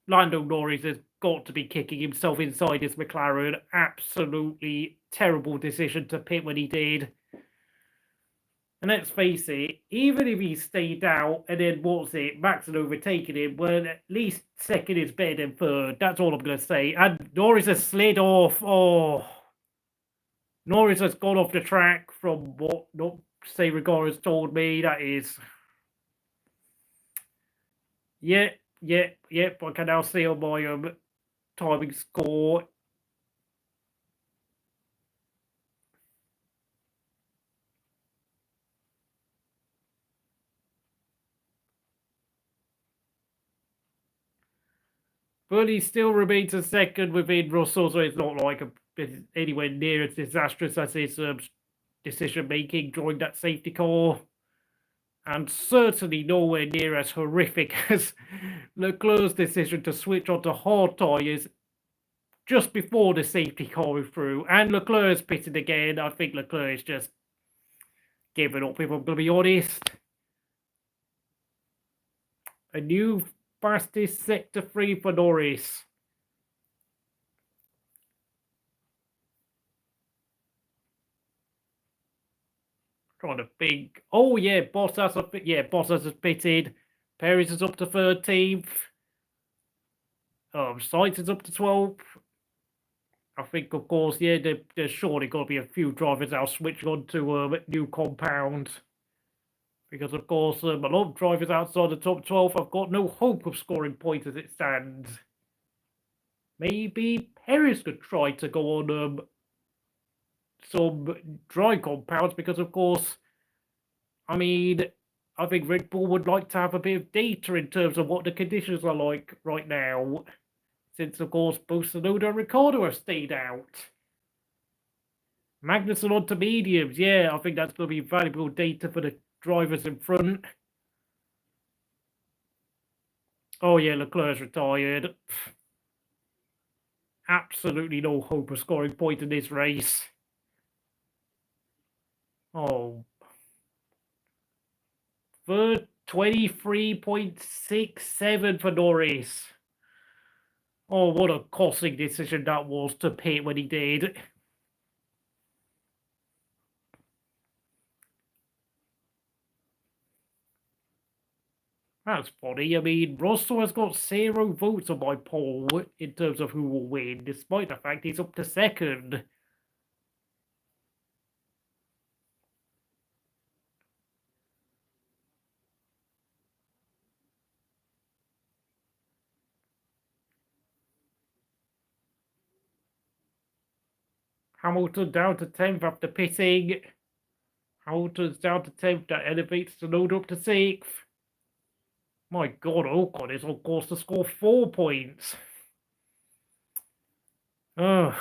Lando Norris has got to be kicking himself inside his McLaren. Absolutely terrible decision to pit when he did. And let's face it, even if he stayed out and then, Max had overtaken him, well, at least second is better than third. That's all I'm going to say. And Norris has slid off. Oh, Norris has gone off the track from what Sargeant has told me. That is... Yep. I can now see on my timing score. But he still remains a second within Russell, so it's not like anywhere near as disastrous as his decision-making during that safety car. And certainly nowhere near as horrific as Leclerc's decision to switch onto hard tyres just before the safety car was through. And Leclerc's pitted again. I think Leclerc is just giving up, if I'm going to be honest. A new fastest sector 3 for Norris. Trying to think. Oh yeah, Bottas has pitted. Perez is up to 13th. Sainz is up to 12th. I think, of course, yeah, there's surely got to be a few drivers now switching on to a new compound. Because, of course, a lot of drivers outside the top 12 have got no hope of scoring points as it stands. Maybe Perez could try to go on some dry compounds because, of course, I mean, I think Red Bull would like to have a bit of data in terms of what the conditions are like right now. Since, of course, both Tsunoda and Ricciardo have stayed out. Magnussen onto mediums. Yeah, I think that's going to be valuable data for the drivers in front. Oh, yeah, Leclerc's retired. Absolutely no hope of scoring points in this race. Oh. For 23.67 for Norris. Oh, what a costly decision that was to pit when he did. That's funny. I mean, Russell has got 0 votes on my poll in terms of who will win, despite the fact he's up to second. Hamilton down to 10th after pitting. Hamilton's down to 10th. That elevates Tsunoda up to 6th. My God, Ocon is on course to score 4 points. Ugh.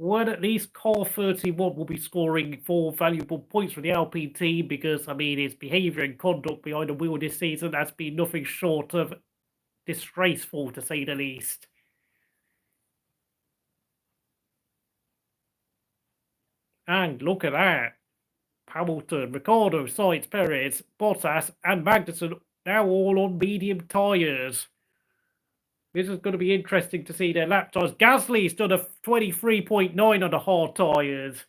Well, at least car 31 will be scoring 4 valuable points for the Alpine team because, I mean, its behaviour and conduct behind the wheel this season has been nothing short of disgraceful, to say the least. And look at that. Hamilton, Ricciardo, Sainz, Perez, Bottas, and Magnussen now all on medium tyres. This is going to be interesting to see their lap times. Gasly's done a 23.9 on the hard tyres.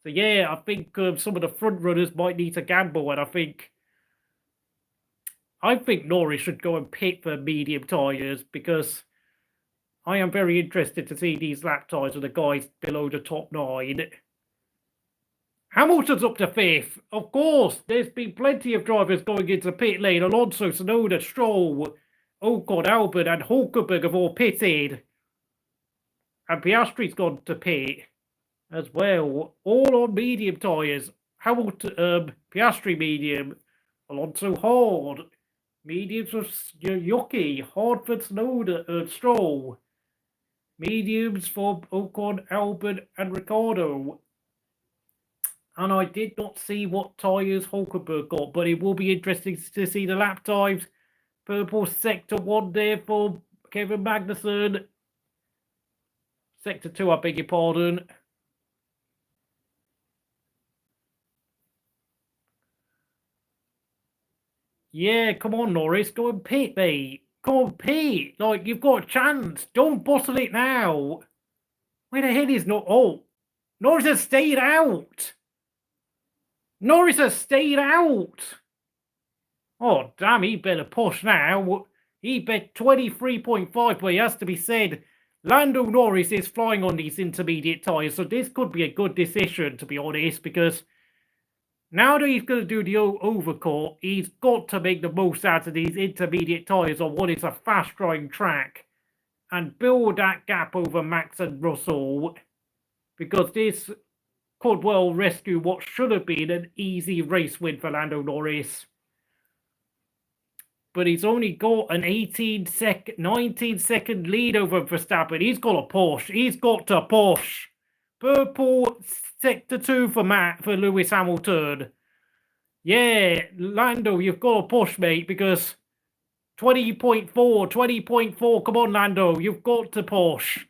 So yeah, I think some of the front runners might need to gamble, and I think Norris should go and pit for medium tyres because I am very interested to see these lap times of the guys below the top 9. Hamilton's up to 5th. Of course, there's been plenty of drivers going into pit lane. Alonso, Tsunoda, Stroll, Ocon, Albon, and Hulkenberg have all pitted. And Piastri's gone to pit as well. All on medium tyres. Hamilton, Piastri medium. Alonso hard. Mediums for Yuki. Hard for Tsunoda, Stroll. Mediums for Ocon, Albon, and Ricciardo. And I did not see what tyres Hulkenberg got, but it will be interesting to see the lap times. Purple Sector 1 there for Kevin Magnussen. Sector 2, I beg your pardon. Yeah, come on, Norris. Go and pit, mate. Come on, pit. Like, you've got a chance. Don't bottle it now. Where the hell is not... Oh, Norris has stayed out. Norris has stayed out. Oh, damn, he better push now. He bet 23.5, but it has to be said, Lando Norris is flying on these intermediate tyres, so this could be a good decision, to be honest, because now that he's going to do the overcut, he's got to make the most out of these intermediate tyres on what is a fast-drying track and build that gap over Max and Russell, because this could well rescue what should have been an easy race win for Lando Norris. But he's only got an 19-second lead over Verstappen. He's got to push. He's got to push. Purple sector 2 for Lewis Hamilton. Yeah, Lando, you've got to push, mate, because 20.4. Come on, Lando, you've got to push.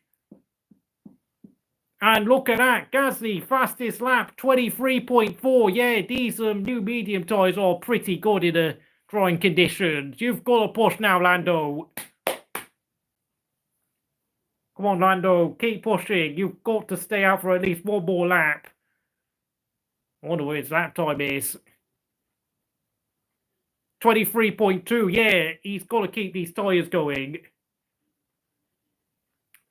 And look at that, Gasly, fastest lap, 23.4. Yeah, these new medium tyres are pretty good in the drying conditions. You've got to push now, Lando. Come on, Lando, keep pushing. You've got to stay out for at least one more lap. I wonder what his lap time is. 23.2, yeah, he's got to keep these tyres going.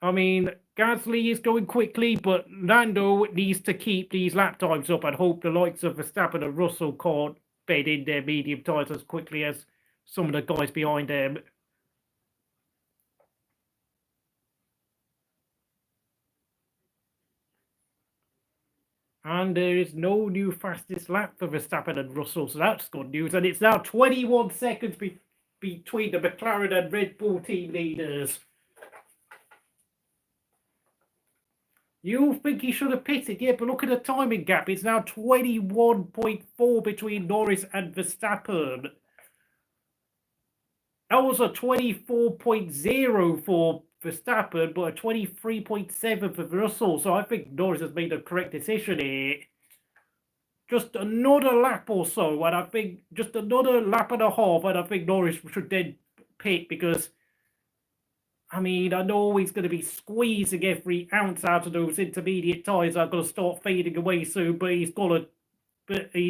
I mean, Gasly is going quickly, but Lando needs to keep these lap times up and hope the likes of Verstappen and Russell can't bed in their medium tyres as quickly as some of the guys behind them. And there is no new fastest lap for Verstappen and Russell, so that's good news. And it's now 21 seconds between the McLaren and Red Bull team leaders. You think he should have pitted, yeah, but look at the timing gap. It's now 21.4 between Norris and Verstappen. That was a 24.0 for Verstappen, but a 23.7 for Russell. So I think Norris has made the correct decision here. Just another lap or so, and I think just another lap and a half, and I think Norris should then pit because, I mean, I know he's going to be squeezing every ounce out of those intermediate tyres. I'm going to start fading away soon, but he's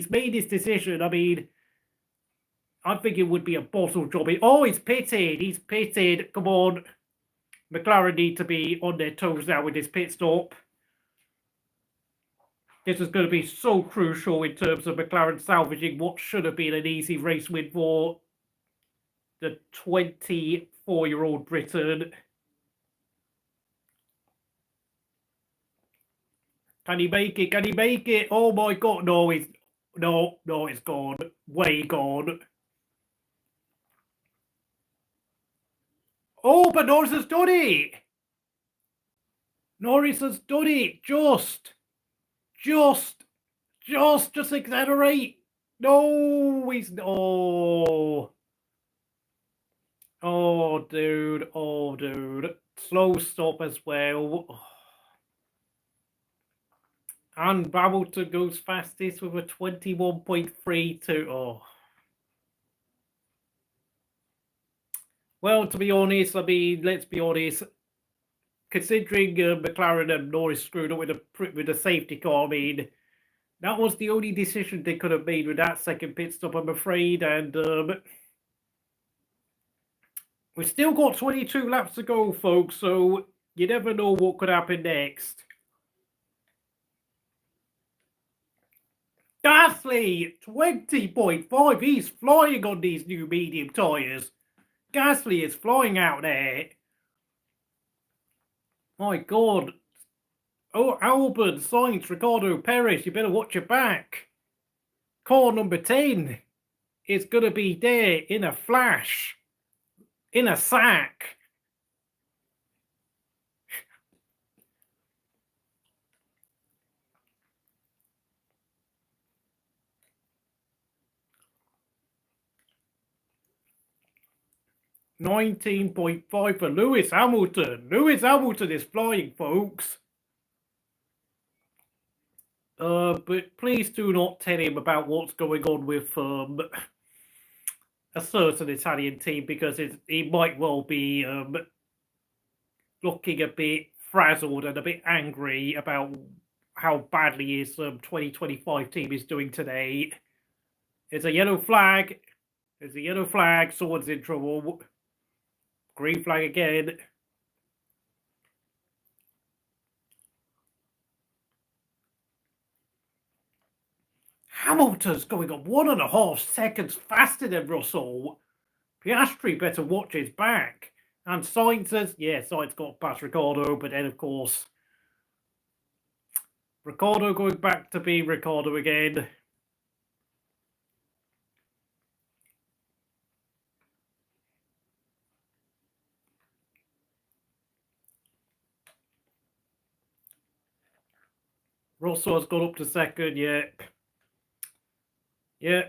made his decision. I mean, I think it would be a bottle job. Oh, he's pitted. He's pitted. Come on. McLaren need to be on their toes now with this pit stop. This is going to be so crucial in terms of McLaren salvaging what should have been an easy race win for the 24-year-old Briton. Can he make it? Can he make it? Oh my God. No, it's gone. Way gone. Oh, but Norris has done it. Norris has done it. Just accelerate. No, he's oh, dude. Slow stop as well. And Hamilton goes fastest with a 21.32. Oh. Well, to be honest, I mean, let's be honest. Considering McLaren and Norris screwed up with the safety car, I mean, that was the only decision they could have made with that second pit stop, I'm afraid. And we've still got 22 laps to go, folks, so you never know what could happen next. Gasly, 20.5. He's flying on these new medium tyres. Gasly is flying out there. My God. Oh, Albon, Sainz, Ricciardo, Perez, you better watch your back. Car number 10 is going to be there in a flash. In a sack. $19.5 for Lewis Hamilton. Lewis Hamilton is flying, folks. But please do not tell him about what's going on with a certain Italian team, because he might well be looking a bit frazzled and a bit angry about how badly his 2025 team is doing today. There's a yellow flag. There's a yellow flag. Someone's in trouble. Green flag again. Hamilton's going on 1.5 seconds faster than Russell. Piastri better watch his back. And Sainz says, yeah, Sainz got past Ricciardo, but then, of course, Ricciardo going back to be Ricciardo again. Russell has gone up to second, yeah. Yeah.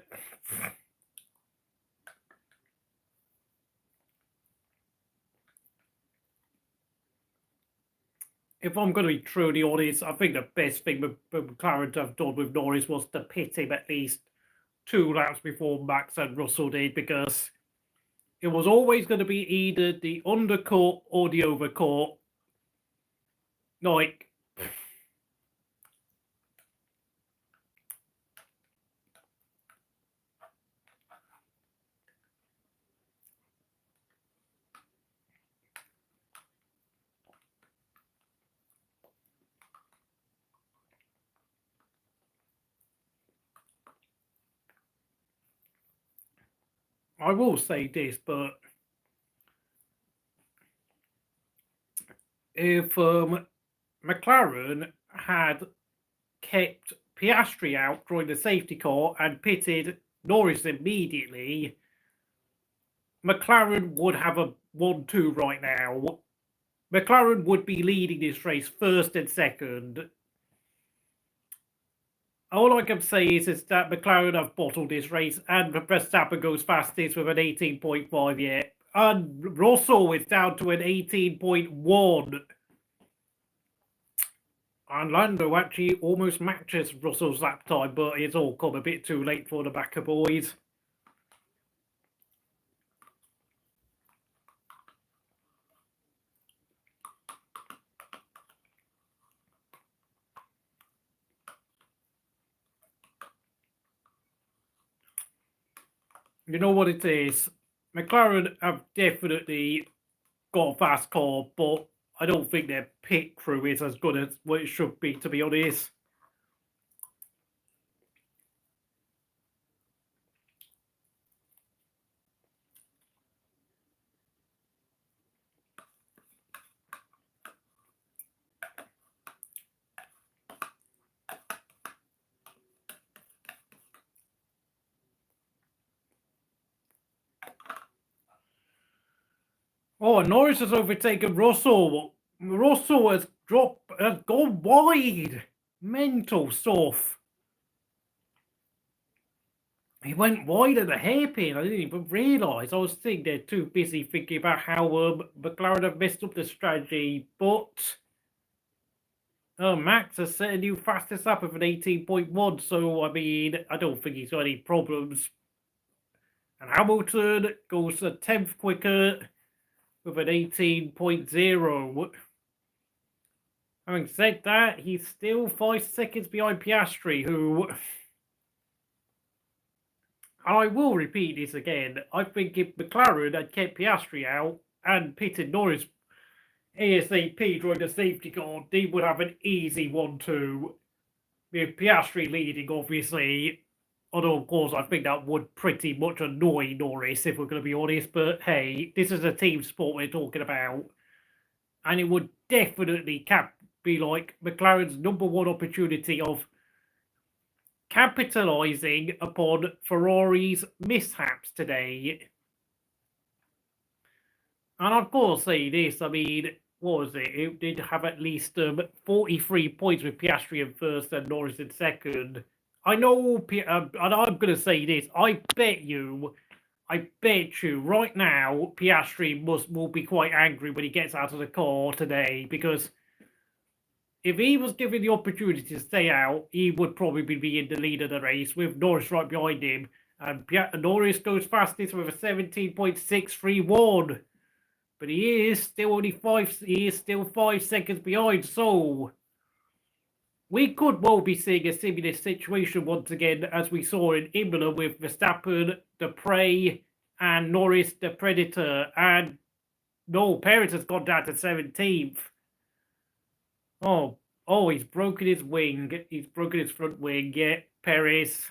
If I'm going to be truly honest, I think the best thing McLaren to have done with Norris was to pit him at least 2 laps before Max and Russell did, because it was always going to be either the undercut or the overcut. Like, I will say this, but if McLaren had kept Piastri out during the safety car and pitted Norris immediately, McLaren would have a 1-2 right now. McLaren would be leading this race first and second. All I can say is that McLaren have bottled this race, and Verstappen goes fastest with an 18.5 yet. And Russell is down to an 18.1. And Lando actually almost matches Russell's lap time, but it's all come a bit too late for the backer boys. You know what it is? McLaren have definitely got a fast car, but I don't think their pit crew is as good as what it should be, to be honest. Oh, Norris has overtaken Russell. Russell has dropped gone wide. Mental stuff. He went wide at the hairpin. I didn't even realise. I was thinking they're too busy thinking about how McLaren have messed up the strategy. But Max has set a new fastest lap of an 18.1. So, I mean, I don't think he's got any problems. And Hamilton goes a 10th quicker with an 18.0. Having said that, he's still 5 seconds behind Piastri, who... And I will repeat this again. I think if McLaren had kept Piastri out and pitted Norris ASAP during the safety car, they would have an easy 1-2. With Piastri leading, obviously. Although, of course, I think that would pretty much annoy Norris, if we're going to be honest. But hey, this is a team sport we're talking about. And it would definitely be like McLaren's #1 opportunity of capitalising upon Ferrari's mishaps today. And of course, say this, I mean, what was it? It did have at least 43 points with Piastri in first and Norris in second. I know, and I'm going to say this, I bet you right now, Piastri will be quite angry when he gets out of the car today, because if he was given the opportunity to stay out, he would probably be in the lead of the race with Norris right behind him. And Norris goes fastest with a 17.631. But he is still 5 seconds behind. So we could well be seeing a similar situation once again as we saw in Imola with Verstappen, the Prey, and Norris, the Predator. And no, Perez has gone down to 17th. Oh, he's broken his wing. He's broken his front wing. Yeah, Perez.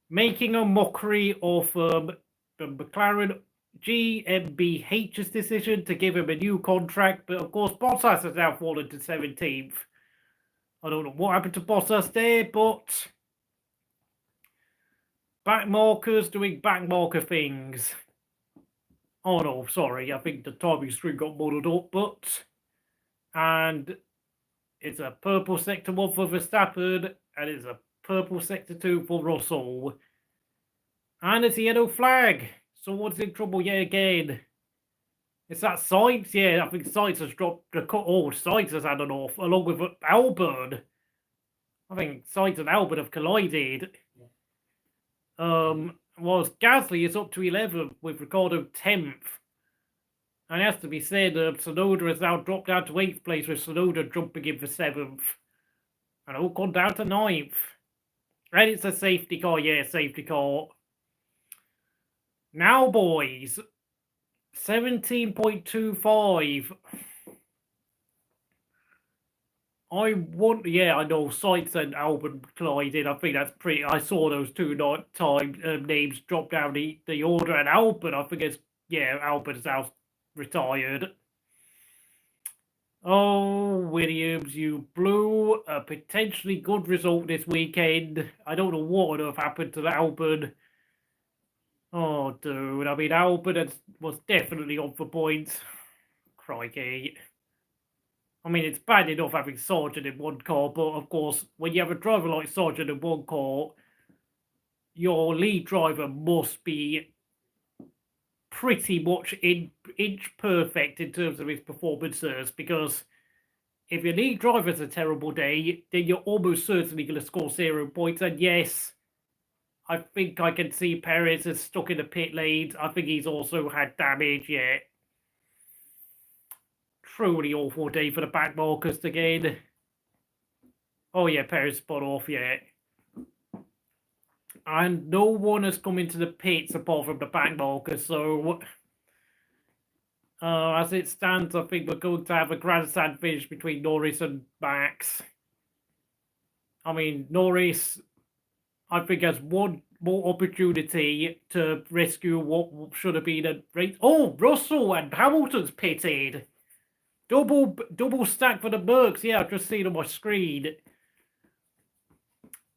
Making a mockery of the McLaren GmbH's decision to give him a new contract. But of course, Bottas has now fallen to 17th. I don't know what happened to Bottas there, but backmarkers doing backmarker things. Oh no, sorry. I think the timing screen got muddled up, and it's a purple sector 1 for Verstappen, and it's a purple sector 2 for Russell. And it's a yellow flag. Someone's in trouble yet again. Is that Sainz? Yeah, I think Sainz has dropped the cut. Oh, Sainz has had an off, along with Albon. I think Sainz and Albon have collided. Whilst Gasly is up to 11th with Ricciardo 10th. And it has to be said, Tsunoda has now dropped down to 8th place with Tsunoda jumping in for 7th. And Ocon down to 9th. And it's a safety car, yeah, safety car. Now, boys, 17.25. I know Sainz and Albon collided. I think that's pretty. I saw those two names drop down the order, and Albon, I think Albon's now retired. Oh, Williams, you blew a potentially good result this weekend. I don't know what on earth happened to Albon. Oh, dude. I mean, Albon was definitely on for points. Crikey. I mean, it's bad enough having Sargeant in one car, but of course, when you have a driver like Sargeant in one car, your lead driver must be pretty much inch perfect in terms of his performances, because if your lead driver's a terrible day, then you're almost certainly going to score 0 points. And yes, I think I can see Perez is stuck in the pit lane. I think he's also had damage, yeah. Truly awful day for the backmarkers again. Oh yeah, Perez spot off, yeah. And no one has come into the pits apart from the backmarkers, so as it stands, I think we're going to have a grandstand finish between Norris and Max. I mean, Norris, I think, has one more opportunity to rescue what should have been a race. Oh, Russell and Hamilton's pitted. Double stack for the Mercs. Yeah, I've just seen on my screen.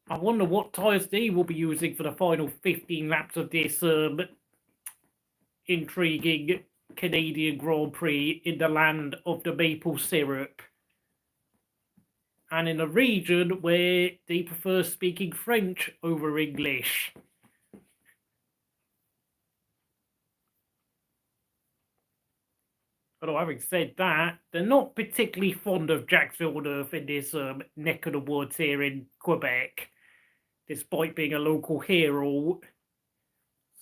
I wonder what tyres they will be using for the final 15 laps of this intriguing Canadian Grand Prix in the land of the maple syrup. and in a region where they prefer speaking French over English. Although having said that, they're not particularly fond of Jacques Villeneuve in this neck of the woods here in Quebec, despite being a local hero.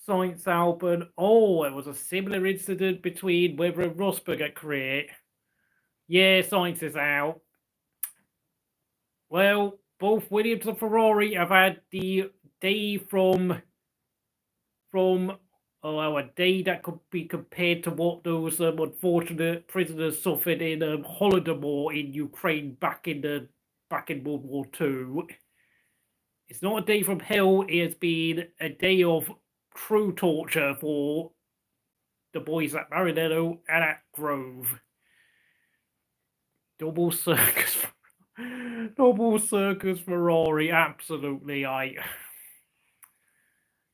Sainz Albon. Oh, it was a similar incident between Webber and Rosberg at Korea. Yeah, Sainz is out. Well, both Williams and Ferrari have had the day from a day that could be compared to what those unfortunate prisoners suffered in Holodomor in Ukraine back in World War II. It's not a day from hell. It has been a day of true torture for the boys at Maranello and at Grove. Double circus Ferrari, absolutely.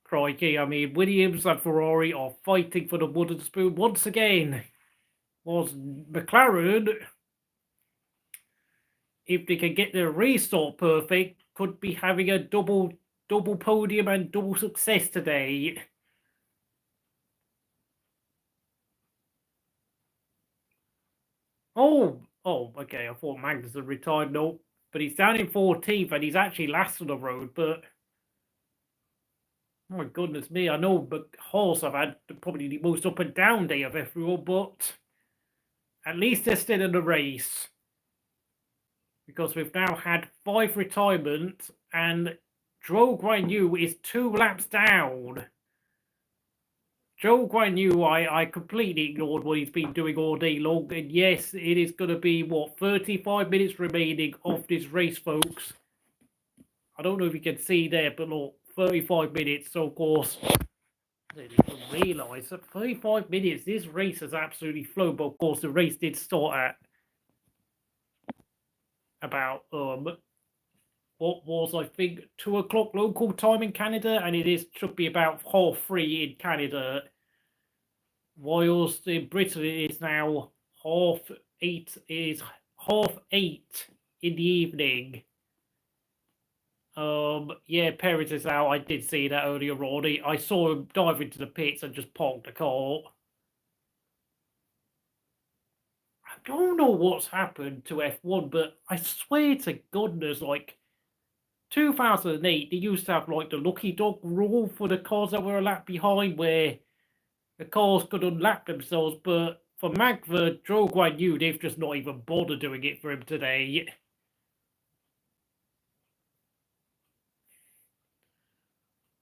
Crikey, I mean, Williams and Ferrari are fighting for the wooden spoon once again. Was McLaren, if they can get their restart perfect, could be having a double podium and double success today. Oh, okay, I thought Magnussen retired. No, but he's down in 14th and he's actually last on the road, but oh my goodness me, I know but Haas have had probably the most up and down day of everyone, but at least they're still in the race. Because we've now had 5 retirements and Zhou Guanyu is 2 laps down. Zhou Guanyu, I completely ignored what he's been doing all day long. And yes, it is going to be, 35 minutes remaining of this race, folks. I don't know if you can see there, but look, 35 minutes. So, of course, I didn't even realise that 35 minutes, this race has absolutely flown. But, of course, the race did start at about, what was, I think, 2 o'clock local time in Canada, and it should be about 3:30 in Canada, whilst in Britain it is now 8:30. It is 8:30 in the evening. Yeah, Perez is out. I did see that earlier on. I saw him dive into the pits and just park the car. I don't know what's happened to F1, but I swear to goodness, like 2008, they used to have like the lucky dog rule for the cars that were a lap behind, where the cars could unlap themselves. But for Magva, Zhou Guanyu, they've just not even bothered doing it for him today.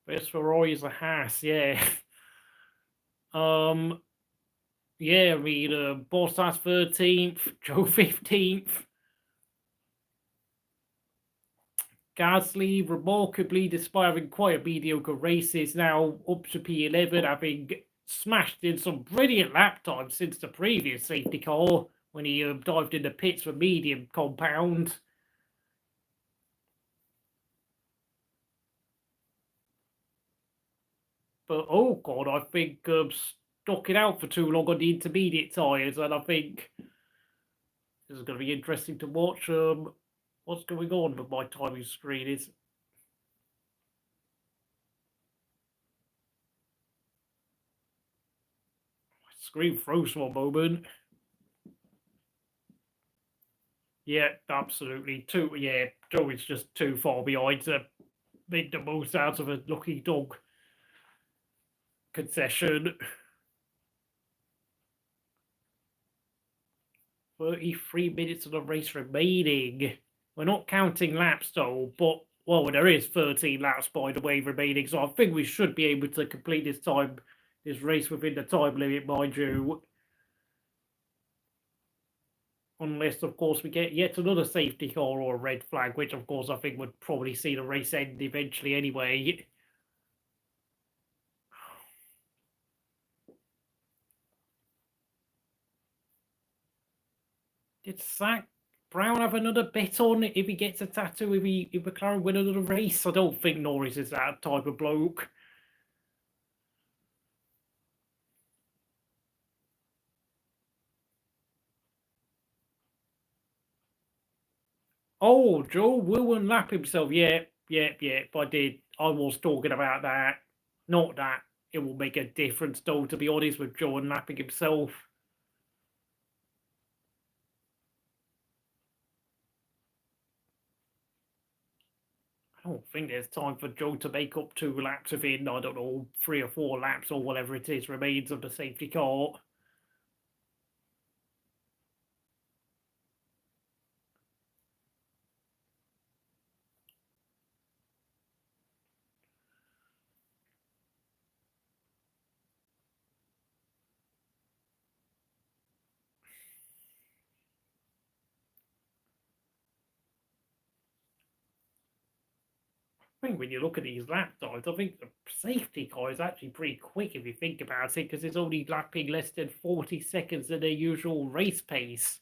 Best Ferrari is a Haas, yeah. Yeah, I mean, Bottas 13th, Zhou 15th. Gasly, remarkably, despite having quite a mediocre races, now up to P11, having smashed in some brilliant lap times since the previous safety car when he dived in the pits for medium compound. But oh god, I think stuck it out for too long on the intermediate tyres, and I think this is going to be interesting to watch. What's going on with my timing screen is. Screen froze for a moment. Yeah, absolutely. Joe is just too far behind to make the most out of a lucky dog concession. 33 minutes of the race remaining. We're not counting laps though, but well, there is 13 laps by the way remaining, so I think we should be able to complete this race within the time limit, mind you. Unless, of course, we get yet another safety car or a red flag, which, of course, I think would probably see the race end eventually anyway. Did Zach Brown have another bet on if he gets a tattoo, if McLaren win another race? I don't think Norris is that type of bloke. Oh, Joe will unlap himself. Yeah. I was talking about that. Not that it will make a difference, though, to be honest, with Joe unlapping himself. I don't think there's time for Joe to make up 2 laps within, I don't know, 3 or 4 laps or whatever it is remains of the safety car. I think when you look at these lap times, I think the safety car is actually pretty quick if you think about it, because it's only lapping less than 40 seconds than their usual race pace.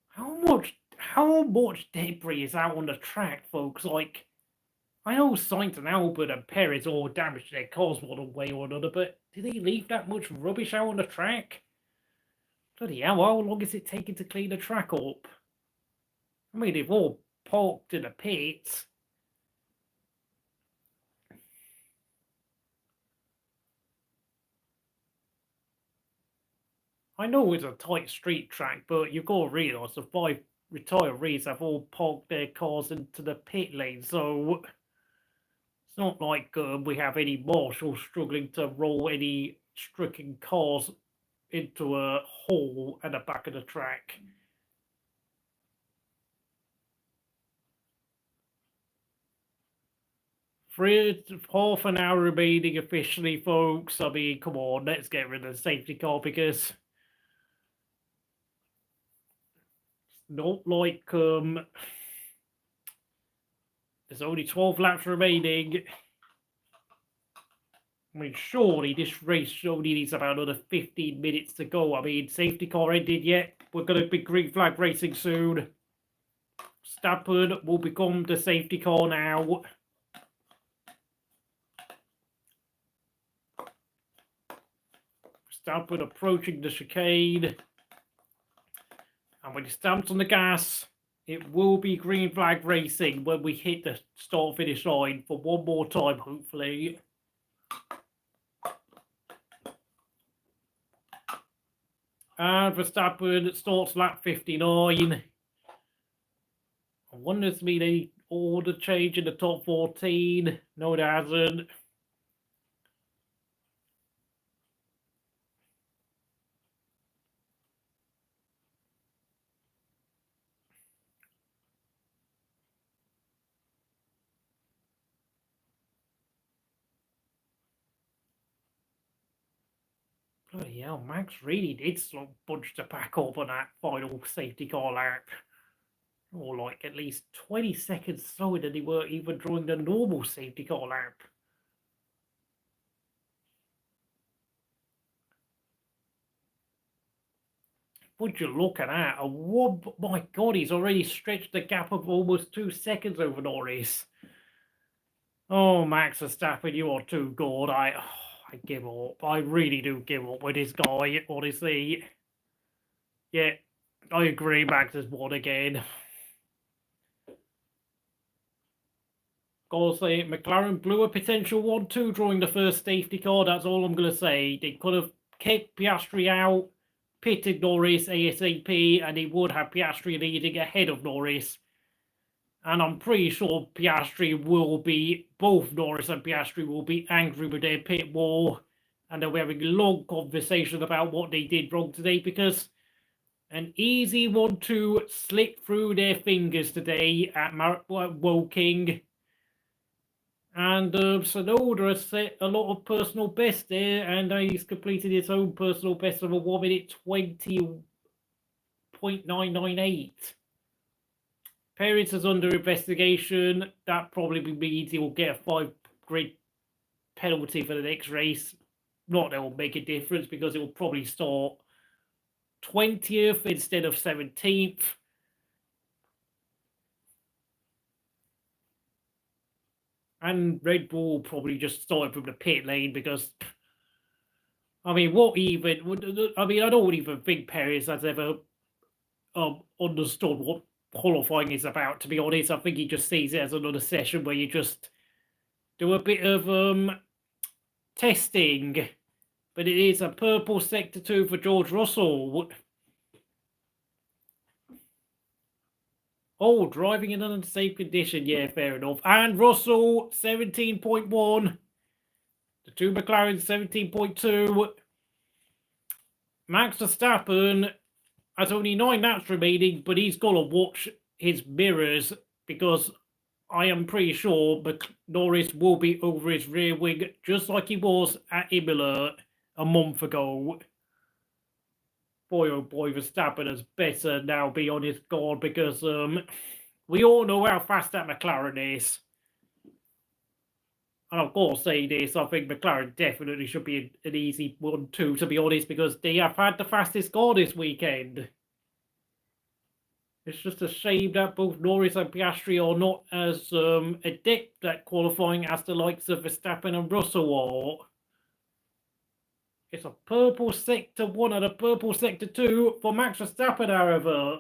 How much debris is out on the track, folks? Like, I know Sainz and Albon and Perez all damaged their cars one way or another, but did they leave that much rubbish out on the track? Bloody hell, how long is it taking to clean the track up? I mean, they've all parked in the pits. I know it's a tight street track, but you've got to realise the 5 retirees have all parked their cars into the pit lane, so it's not like we have any marshals struggling to roll any stricken cars into a hole at the back of the track. Half an hour remaining officially, folks. I mean, come on, let's get rid of the safety car, because not like there's only 12 laps remaining. I mean, surely this race only needs about another 15 minutes to go. I mean, safety car ended yet. We're going to be green flag racing soon. Verstappen will become the safety car now. Verstappen approaching the chicane. And when he stamps on the gas, it will be green flag racing when we hit the start-finish line for one more time, hopefully. And Verstappen starts lap 59. I wonder if there's been any order change in the top 14. No, it hasn't. Bloody hell, Max really did bunch the pack up on that final safety car lap. Or like at least 20 seconds slower than they were even during the normal safety car lap. Would you look at that? My God, he's already stretched the gap of almost 2 seconds over Norris. Oh, Max Verstappen, you are too good. I give up. I really do give up with this guy, honestly. Yeah, I agree, Max has won again. Gotta say, McLaren blew a potential 1-2 during the first safety car. That's all I'm going to say. They could have kicked Piastri out, pitted Norris ASAP, and he would have Piastri leading ahead of Norris. And I'm pretty sure both Norris and Piastri will be angry with their pit wall. And they're having a long conversation about what they did wrong today, because an easy 1-2 slipped through their fingers today at Woking. And Tsunoda has set a lot of personal best there, and he's completed his own personal best of a 1 minute 20.998. Perez is under investigation. That probably means he will get a 5-grid penalty for the next race. Not that will make a difference, because it will probably start 20th instead of 17th. And Red Bull probably just started from the pit lane because, I mean, what even? I mean, I don't even think Perez has ever understood what qualifying is about, to be honest. I think he just sees it as another session where you just do a bit of testing. But it is a purple sector 2 for George Russell. Oh, driving in an unsafe condition. Yeah, fair enough. And Russell, 17.1. The two McLaren, 17.2. Max Verstappen has only 9 laps remaining, but he's got to watch his mirrors because I am pretty sure Norris will be over his rear wing just like he was at Imola a month ago. Boy, oh boy, Verstappen has better now be on his guard because we all know how fast that McLaren is. And of course, saying this, I think McLaren definitely should be an easy 1-2, to be honest, because they have had the fastest car this weekend. It's just a shame that both Norris and Piastri are not as adept at qualifying as the likes of Verstappen and Russell are. It's a purple sector 1 and a purple sector 2 for Max Verstappen, however.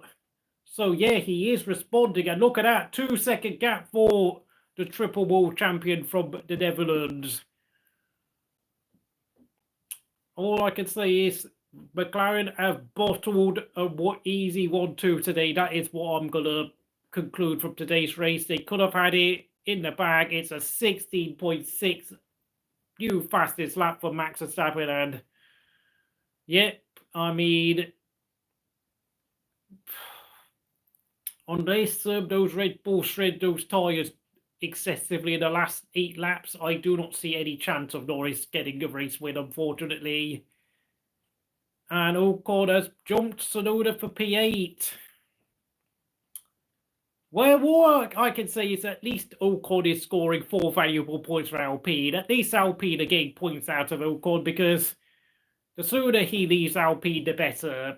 So yeah, he is responding. And look at that, 2-second gap for the triple world champion from the Netherlands. All I can say is McLaren have bottled a easy 1-2 today. That is what I'm going to conclude from today's race. They could have had it in the bag. It's a 16.6 new fastest lap for Max Verstappen. And yep, I mean, unless those Red Bull shred those tyres excessively in the last 8 laps, I do not see any chance of Norris getting a race win, unfortunately. And Ocon has jumped Tsunoda for P8. Well, what I can say is at least Ocon is scoring 4 valuable points for Alpine. At least Alpine are getting points out of Ocon because the sooner he leaves Alpine, the better.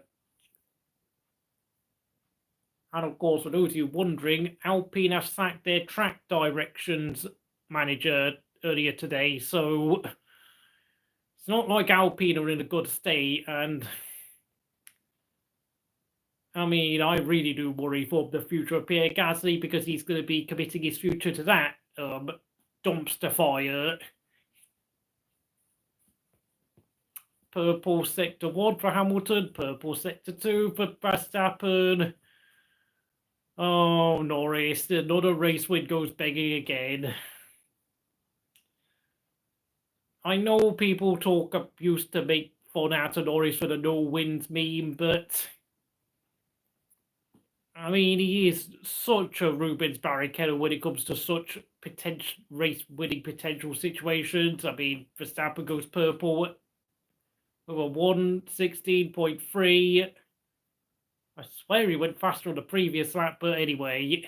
And of course, for those of you wondering, Alpine have sacked their track directions manager earlier today. So it's not like Alpine are in a good state. And I mean, I really do worry for the future of Pierre Gasly because he's going to be committing his future to that dumpster fire. Purple sector 1 for Hamilton, purple sector 2 for Verstappen. Oh, Norris, another race win goes begging again. I know people used to make fun out of Norris for the no wins meme, but I mean, he is such a Rubens Barrichello when it comes to such potential race-winning potential situations. I mean, Verstappen goes purple with a 1:16.3. I swear he went faster on the previous lap, but anyway.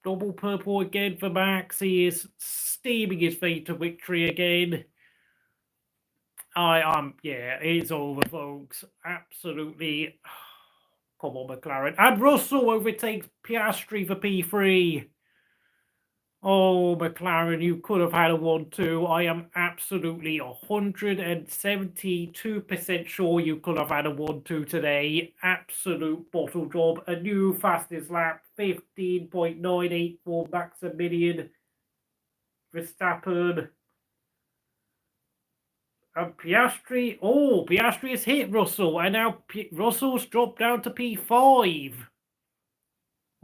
Double purple again for Max. He is steaming his way to victory again. Yeah, it's over, folks. Absolutely. Come on, McLaren. And Russell overtakes Piastri for P3. Oh, McLaren, you could have had a 1-2. I am absolutely 172% sure you could have had a 1-2 today. Absolute bottle job. A new fastest lap, 15.984 Maximilian Verstappen. And Piastri, Piastri has hit Russell, and now Russell's dropped down to P5.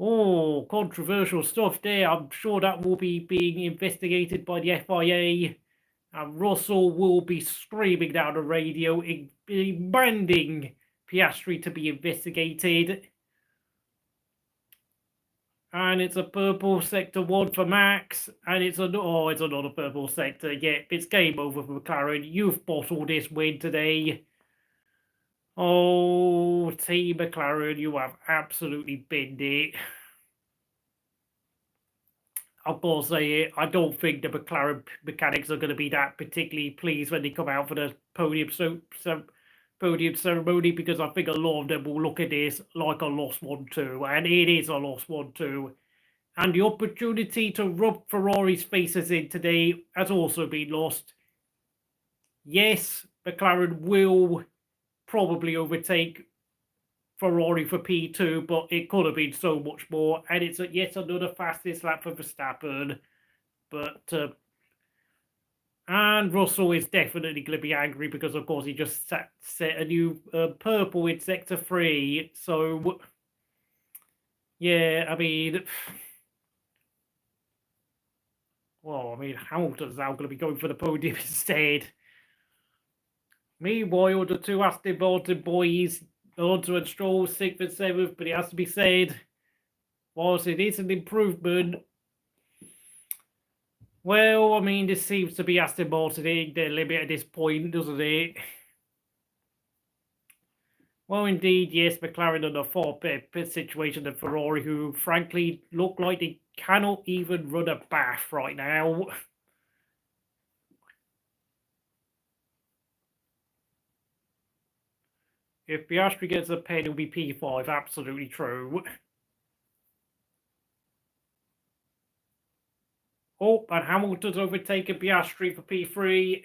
Oh, controversial stuff there. I'm sure that will be being investigated by the FIA. And Russell will be screaming down the radio, demanding Piastri to be investigated. And it's a purple sector 1 for Max. And it's another purple sector. Yeah, it's game over for McLaren. You've bottled this win today. Oh, Team McLaren, you have absolutely binned it. I've got to say, I don't think the McLaren mechanics are going to be that particularly pleased when they come out for the podium ceremony, because I think a lot of them will look at this like a lost one too, and it is a lost one too. And the opportunity to rub Ferrari's faces in today has also been lost. Yes, McLaren will probably overtake Ferrari for P2, but it could have been so much more. And it's yet another fastest lap for Verstappen. But and Russell is definitely going to be angry because, of course, he just set a new purple in sector 3. So, yeah, I mean, well, I mean, Hamilton's now going to be going for the podium instead. Meanwhile, the two Aston Martin boys, Alonso and Stroll, 6th and 7th, but it has to be said, whilst it is an improvement, well, I mean, this seems to be Aston Martin hitting their limit at this point, doesn't it? Well, indeed, yes, McLaren in a far better situation than Ferrari, who frankly look like they cannot even run a bath right now. If Piastri gets a pen, it'll be P5, absolutely true. Oh, and Hamilton's overtaken Piastri for P3.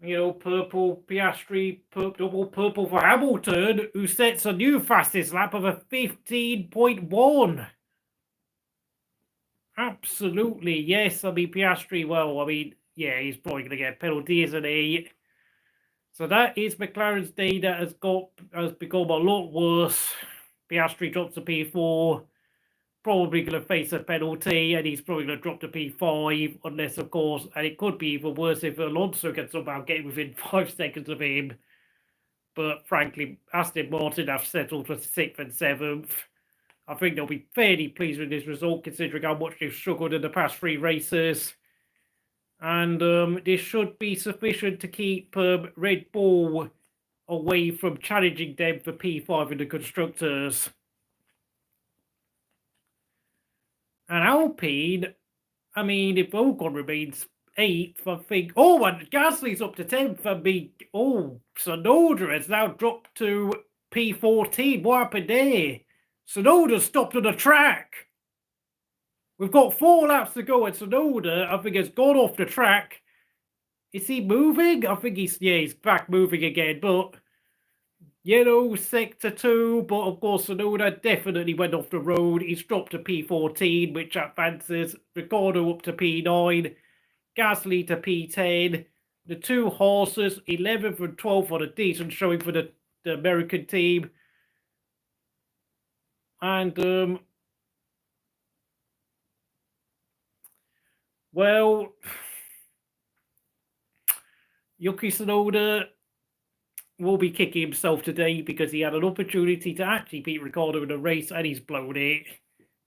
You know, purple Piastri, double purple for Hamilton, who sets a new fastest lap of a 15.1. Absolutely, yes. I mean, Piastri, well, I mean, yeah, he's probably going to get a penalty, isn't he? So that is McLaren's day that has become a lot worse. Piastri drops to P4, probably going to face a penalty, and he's probably going to drop to P5, unless, of course, and it could be even worse if Alonso can somehow get within 5 seconds of him. But frankly, Aston Martin have settled for 6th and 7th. I think they'll be fairly pleased with this result, considering how much they've struggled in the past 3 races. And this should be sufficient to keep Red Bull away from challenging them for P5 in the Constructors. And Alpine, I mean, if Ocon remains 8th, I think... Oh, and Gasly's up to 10th. I mean, oh, Tsunoda has now dropped to P14. What happened there? Tsunoda stopped on the track. We've got 4 laps to go, and Tsunoda, I think, has gone off the track. Is he moving? I think he's back moving again, but... Yellow sector 2, but of course Tsunoda definitely went off the road. He's dropped to P14, which advances Ricciardo up to P9, Gasly to P10. The 2 horses, 11th and 12th, on a decent showing for the American team. And, well, Yuki Tsunoda will be kicking himself today because he had an opportunity to actually beat Ricciardo in a race and he's blown it.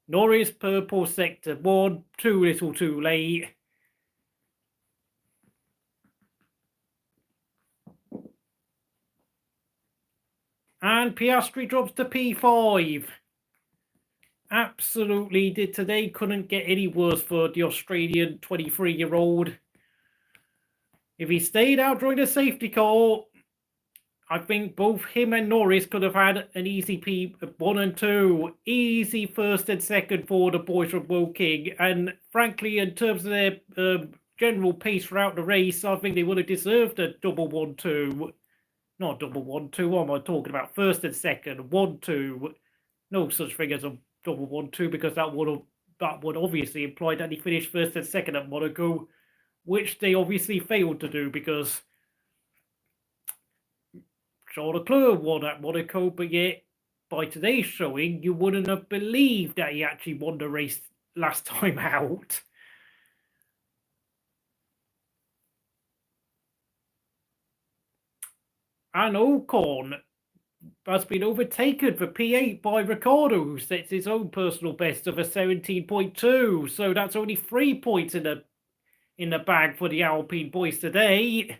Norris, purple sector 1, too little too late. And Piastri drops to P5. Absolutely, today couldn't get any worse for the Australian 23-year-old. If he stayed out during the safety car, I think both him and Norris could have had an easy P1 and 2. Easy 1st and 2nd for the boys from Woking. And frankly, in terms of their general pace throughout the race, I think they would have deserved a double 1-2. Not double 1-2, what am I talking about? 1st and 2nd, 1-2. No such thing as a double 1-2, because that would obviously imply that he finished 1st and 2nd at Monaco, which they obviously failed to do because Charles Leclerc won at Monaco, but yet by today's showing, you wouldn't have believed that he actually won the race last time out. And Ocon has been overtaken for P8 by Ricciardo, who sets his own personal best of a 17.2. So that's only 3 points in the bag for the Alpine boys today.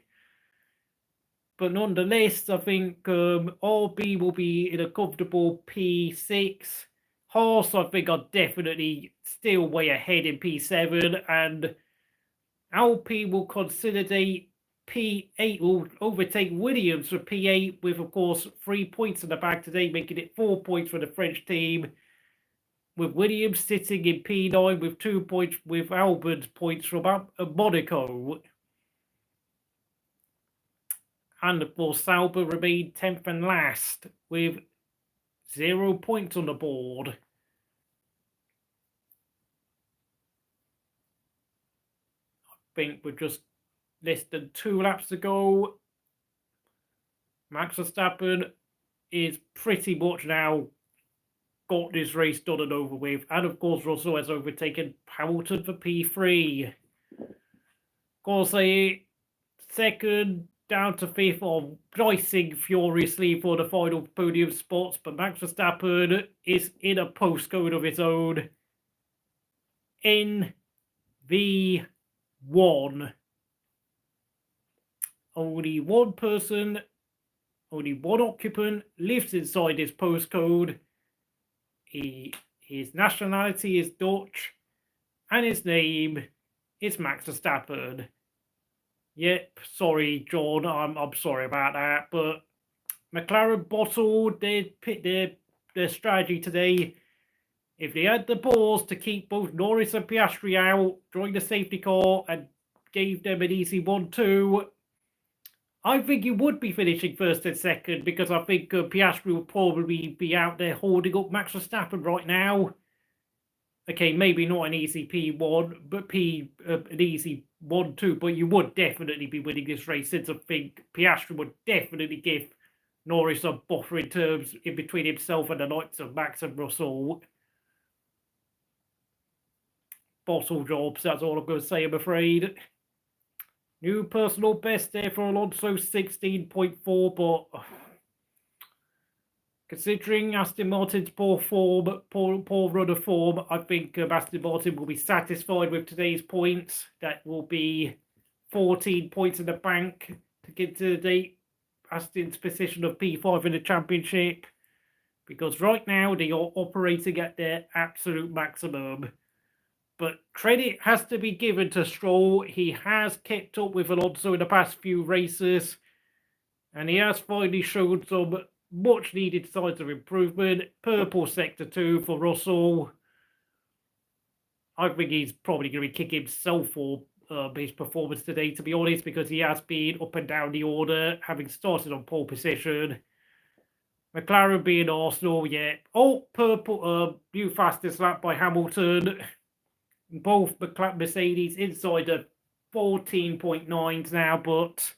But nonetheless, I think RB will be in a comfortable P6. Haas, I think, are definitely still way ahead in P7. And Alpine will consolidate P8, will overtake Williams for P8 with, of course, 3 points in the bag today, making it 4 points for the French team. With Williams sitting in P9 with 2 points, with Albon's points from Monaco. And of course, Sauber remained 10th and last with 0 points on the board. I think we're just less than 2 laps to go. Max Verstappen is pretty much now got this race done and over with. And of course, Russell has overtaken Hamilton for P3. Of course, a second down to 5th are racing furiously for the final podium spots, but Max Verstappen is in a postcode of its own. NV1. Only one person, only one occupant lives inside this postcode. His nationality is Dutch, and his name is Max Verstappen. Yep, sorry, John, I'm sorry about that, but McLaren bottled their strategy today. If they had the balls to keep both Norris and Piastri out during the safety car and gave them an easy 1-2, I think you would be finishing first and second, because I think Piastri will probably be out there holding up Max Verstappen right now. Okay, maybe not an easy P1, but an easy 1-2, but you would definitely be winning this race, since I think Piastri would definitely give Norris a buffer in terms in between himself and the likes of Max and Russell. Bottle jobs, that's all I'm going to say, I'm afraid. New personal best there for Alonso, 16.4, but considering Aston Martin's poor run of form, I think Aston Martin will be satisfied with today's points. That will be 14 points in the bank to get to the Aston's position of P5 in the championship, because right now they are operating at their absolute maximum. But credit has to be given to Stroll. He has kept up with Alonso in the past few races, and he has finally shown some much needed signs of improvement. Purple sector 2 for Russell. I think he's probably going to be kicking himself for his performance today, to be honest, because he has been up and down the order, having started on pole position. McLaren being Arsenal, yeah. Oh, purple, new fastest lap by Hamilton. Both Mercedes inside the 14.9s now, but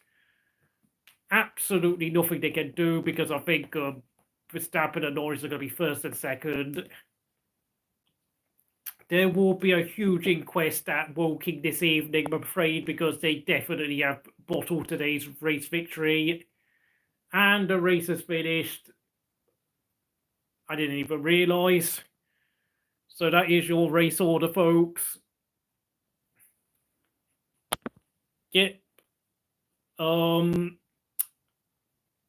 absolutely nothing they can do, because I think Verstappen and Norris are going to be first and second. There will be a huge inquest at Woking this evening, I'm afraid, because they definitely have bottled today's race victory. And the race is finished. I didn't even realise. So that is your race order, folks. Yep.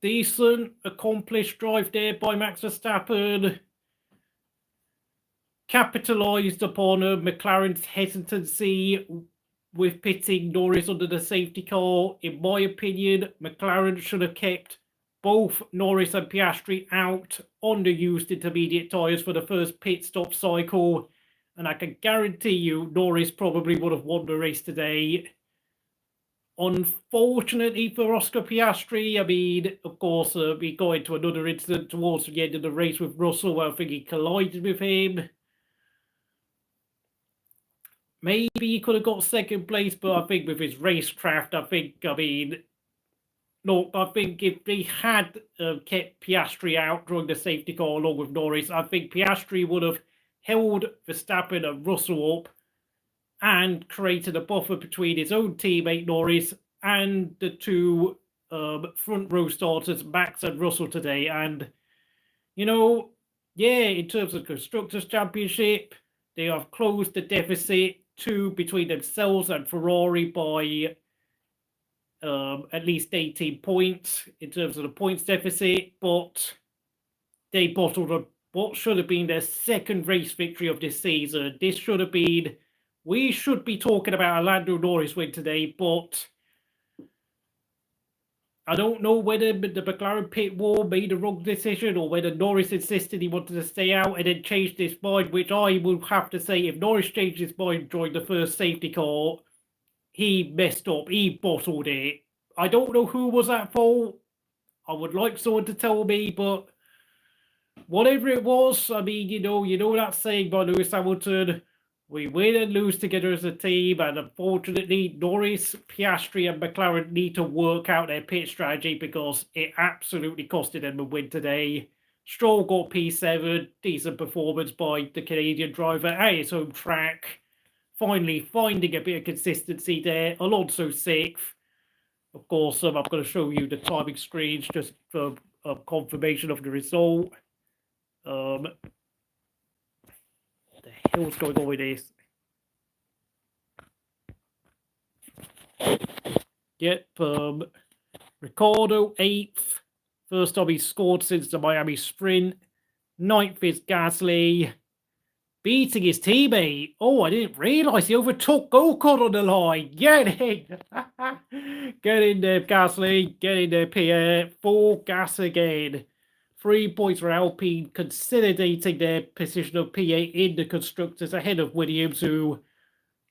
Decent, accomplished drive there by Max Verstappen. Capitalised upon McLaren's hesitancy with pitting Norris under the safety car. In my opinion, McLaren should have kept both Norris and Piastri out on the used intermediate tyres for the first pit stop cycle. And I can guarantee you Norris probably would have won the race today. Unfortunately for Oscar Piastri, I mean, of course, we got into another incident towards the end of the race with Russell where I think he collided with him. Maybe he could have got second place, but I think with his racecraft, I think if they had kept Piastri out during the safety car along with Norris, I think Piastri would have held Verstappen and Russell up and created a buffer between his own teammate Norris and the two front row starters, Max and Russell, today. And You know, yeah, in terms of Constructors' Championship, they have closed the deficit between themselves and Ferrari by at least 18 points in terms of the points deficit, but they bottled what should have been their second race victory of this season. This should have been, we should be talking about a Lando Norris win today, but I don't know whether the McLaren pit wall made the wrong decision or whether Norris insisted he wanted to stay out and then changed his mind, which I will have to say, if Norris changed his mind during the first safety car, he messed up. He bottled it. I don't know who was at fault. I would like someone to tell me, but whatever it was, I mean, you know that saying by Lewis Hamilton, we win and lose together as a team, and unfortunately, Norris, Piastri, and McLaren need to work out their pit strategy because it absolutely costed them a win today. Stroll got P7, decent performance by the Canadian driver at his home track. Finally finding a bit of consistency there. Alonso 6th. Of course, I'm going to show you the timing screens just for confirmation of the result. What the hell's going on with this? Yep, Ricciardo 8th. First time he's scored since the Miami sprint. 9th is Gasly. Beating his teammate. Oh, I didn't realise he overtook Ocon on the line. Get in. Get in there, Gasly. Get in there, Pierre. Full gas again. 3 points for Alpine, consolidating their position of P8 in the Constructors ahead of Williams, who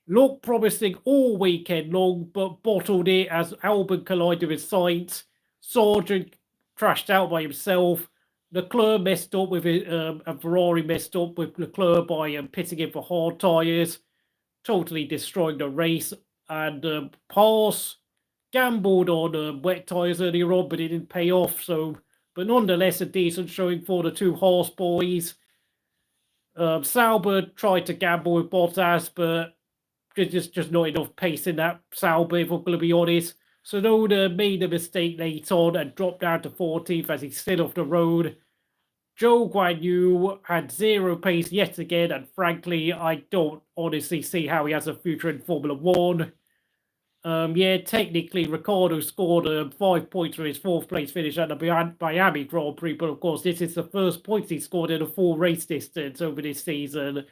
looked promising all weekend long, but bottled it as Albon collided with Sainz. Sargeant crashed out by himself. Leclerc messed up with it, and Ferrari messed up with Leclerc by pitting him for hard tyres, totally destroying the race. And Haas gambled on wet tyres earlier on, but it didn't pay off. But nonetheless, a decent showing for the two Haas boys. Sauber tried to gamble with Bottas, but just not enough pace in that Sauber, if we're going to be honest. Tsunoda made a mistake late on and dropped down to 14th as he slid off the road. Zhou had zero pace yet again, and frankly, I don't honestly see how he has a future in Formula 1. Yeah, technically, Ricciardo scored 5 points for his 4th place finish at the Miami Grand Prix, but of course, this is the first points he scored in a full race distance over this season.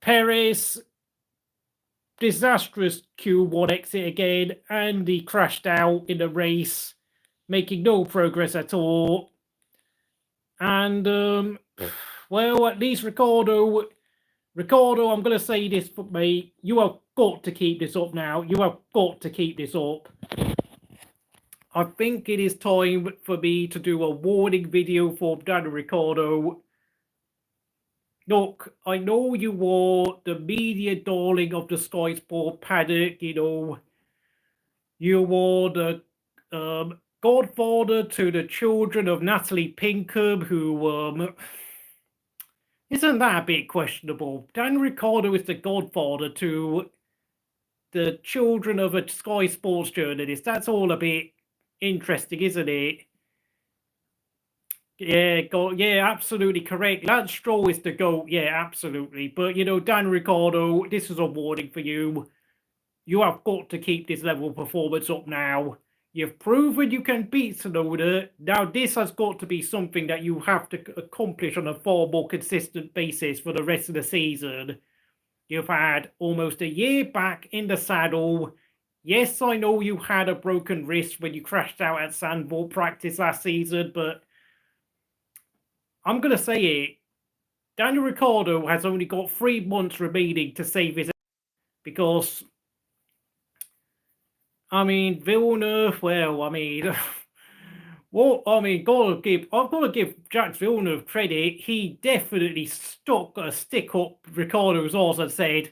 Perez, disastrous Q1 exit again, and he crashed out in the race, making no progress at all. And, well, at least Ricciardo, I'm going to say this for me. You have got to keep this up now. You have got to keep this up. I think it is time for me to do a warning video for Daniel Ricciardo. Look, I know you were the media darling of the Sky Sport paddock, you know. You were the godfather to the children of Natalie Pinkham, who, isn't that a bit questionable? Daniel Ricciardo is the godfather to the children of a Sky Sports journalist. That's all a bit interesting, isn't it? Yeah, absolutely correct. Lance Stroll is the GOAT. Yeah, absolutely. But, you know, Daniel Ricciardo, this is a warning for you. You have got to keep this level of performance up now. You've proven you can beat Tsunoda. Now, this has got to be something that you have to accomplish on a far more consistent basis for the rest of the season. You've had almost a year back in the saddle. Yes, I know you had a broken wrist when you crashed out at Sandboard practice last season, but I'm going to say it. Daniel Ricciardo has only got 3 months remaining to save his, because, I mean, Villeneuve, well, I mean, I've got to give Jacques Villeneuve credit. He definitely stuck a stick up Ricciardo's arse and said,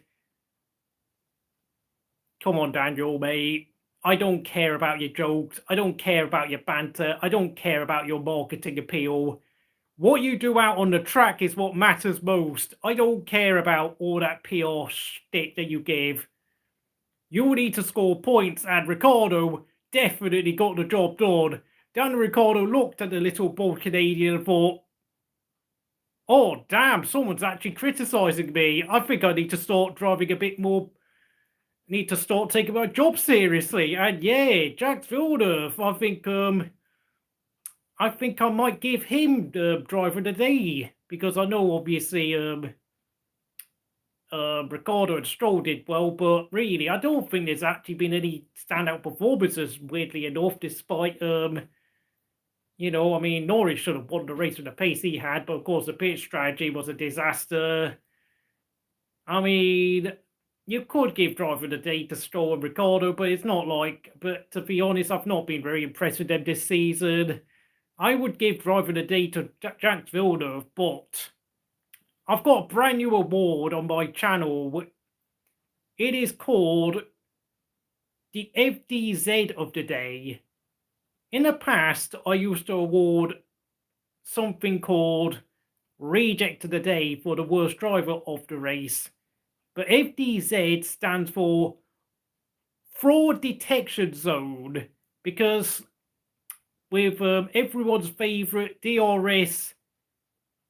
come on, Daniel, mate. I don't care about your jokes. I don't care about your banter. I don't care about your marketing appeal. What you do out on the track is what matters most. I don't care about all that PR shtick that you give. You need to score points, and Ricciardo definitely got the job done. Daniel Ricciardo looked at the little bald Canadian and thought, oh, damn, someone's actually criticising me. I think I need to start driving a bit more. Need to start taking my job seriously. And yeah, Jacques Villeneuve, I think I might give him the driver of the day, because I know obviously Ricciardo and Stroll did well, but really I don't think there's actually been any standout performances, weirdly enough, despite Norris should have won the race with the pace he had, but of course the pit strategy was a disaster. I mean, you could give driver of the day to Stroll and Ricciardo, but it's not like, but to be honest, I've not been very impressed with them this season. I would give driver of the day to Jacques Villeneuve, but I've got a brand new award on my channel. It is called the FDZ of the day. In the past, I used to award something called Reject of the Day for the worst driver of the race. But FDZ stands for Fraud Detection Zone, because with everyone's favourite DRS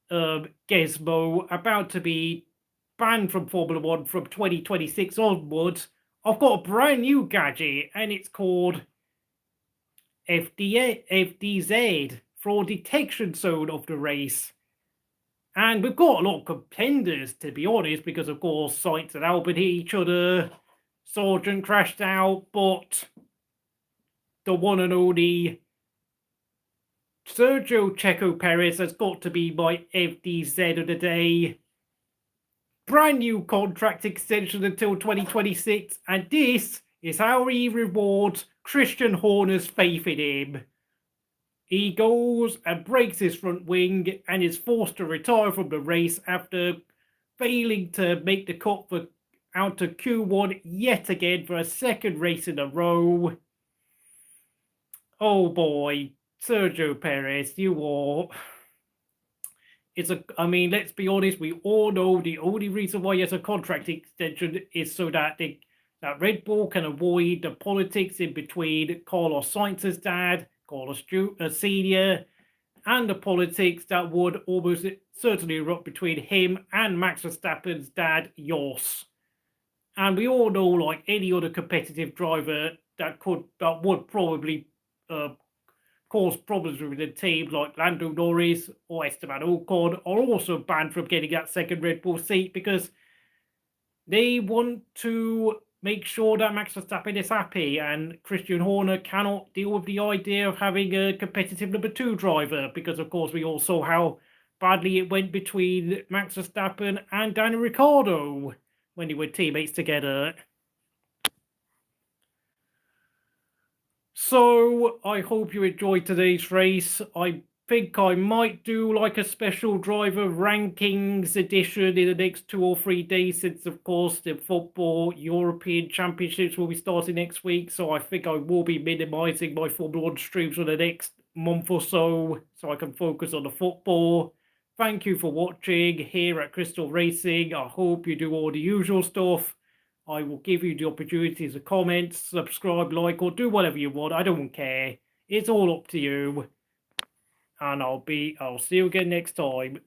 gizmo about to be banned from Formula 1 from 2026 onwards, I've got a brand new gadget, and it's called FDZ, Fraud Detection Zone of the race. And we've got a lot of contenders, to be honest, because of course Sainz and Albon hit each other, Sargeant crashed out, but the one and only Sergio Perez has got to be my FDZ of the day. Brand new contract extension until 2026, and this is how he rewards Christian Horner's faith in him. He goes and breaks his front wing and is forced to retire from the race after failing to make the cut out to Q1 yet again for a second race in a row. Oh boy, Sergio Perez, you are... let's be honest, we all know the only reason why he has a contract extension is so that that Red Bull can avoid the politics in between Carlos Sainz's dad, Carlos Sr., and the politics that would almost certainly erupt between him and Max Verstappen's dad, Jos. And we all know, like any other competitive driver, that would probably cause problems with the team, like Lando Norris or Esteban Ocon, are also banned from getting that second Red Bull seat, because they want to make sure that Max Verstappen is happy, and Christian Horner cannot deal with the idea of having a competitive number 2 driver, because of course we all saw how badly it went between Max Verstappen and Daniel Ricciardo when they were teammates together. So I hope you enjoyed today's race. I think I might do like a special driver rankings edition in the next 2 or 3 days, since of course the football European Championships will be starting next week. So I think I will be minimizing my Formula 1 streams for the next month or so I can focus on the football. Thank you for watching here at Crystal Racing. I hope you do all the usual stuff. I will give you the opportunity to comment, subscribe, like, or do whatever you want. I don't care. It's all up to you. And I'll see you again next time.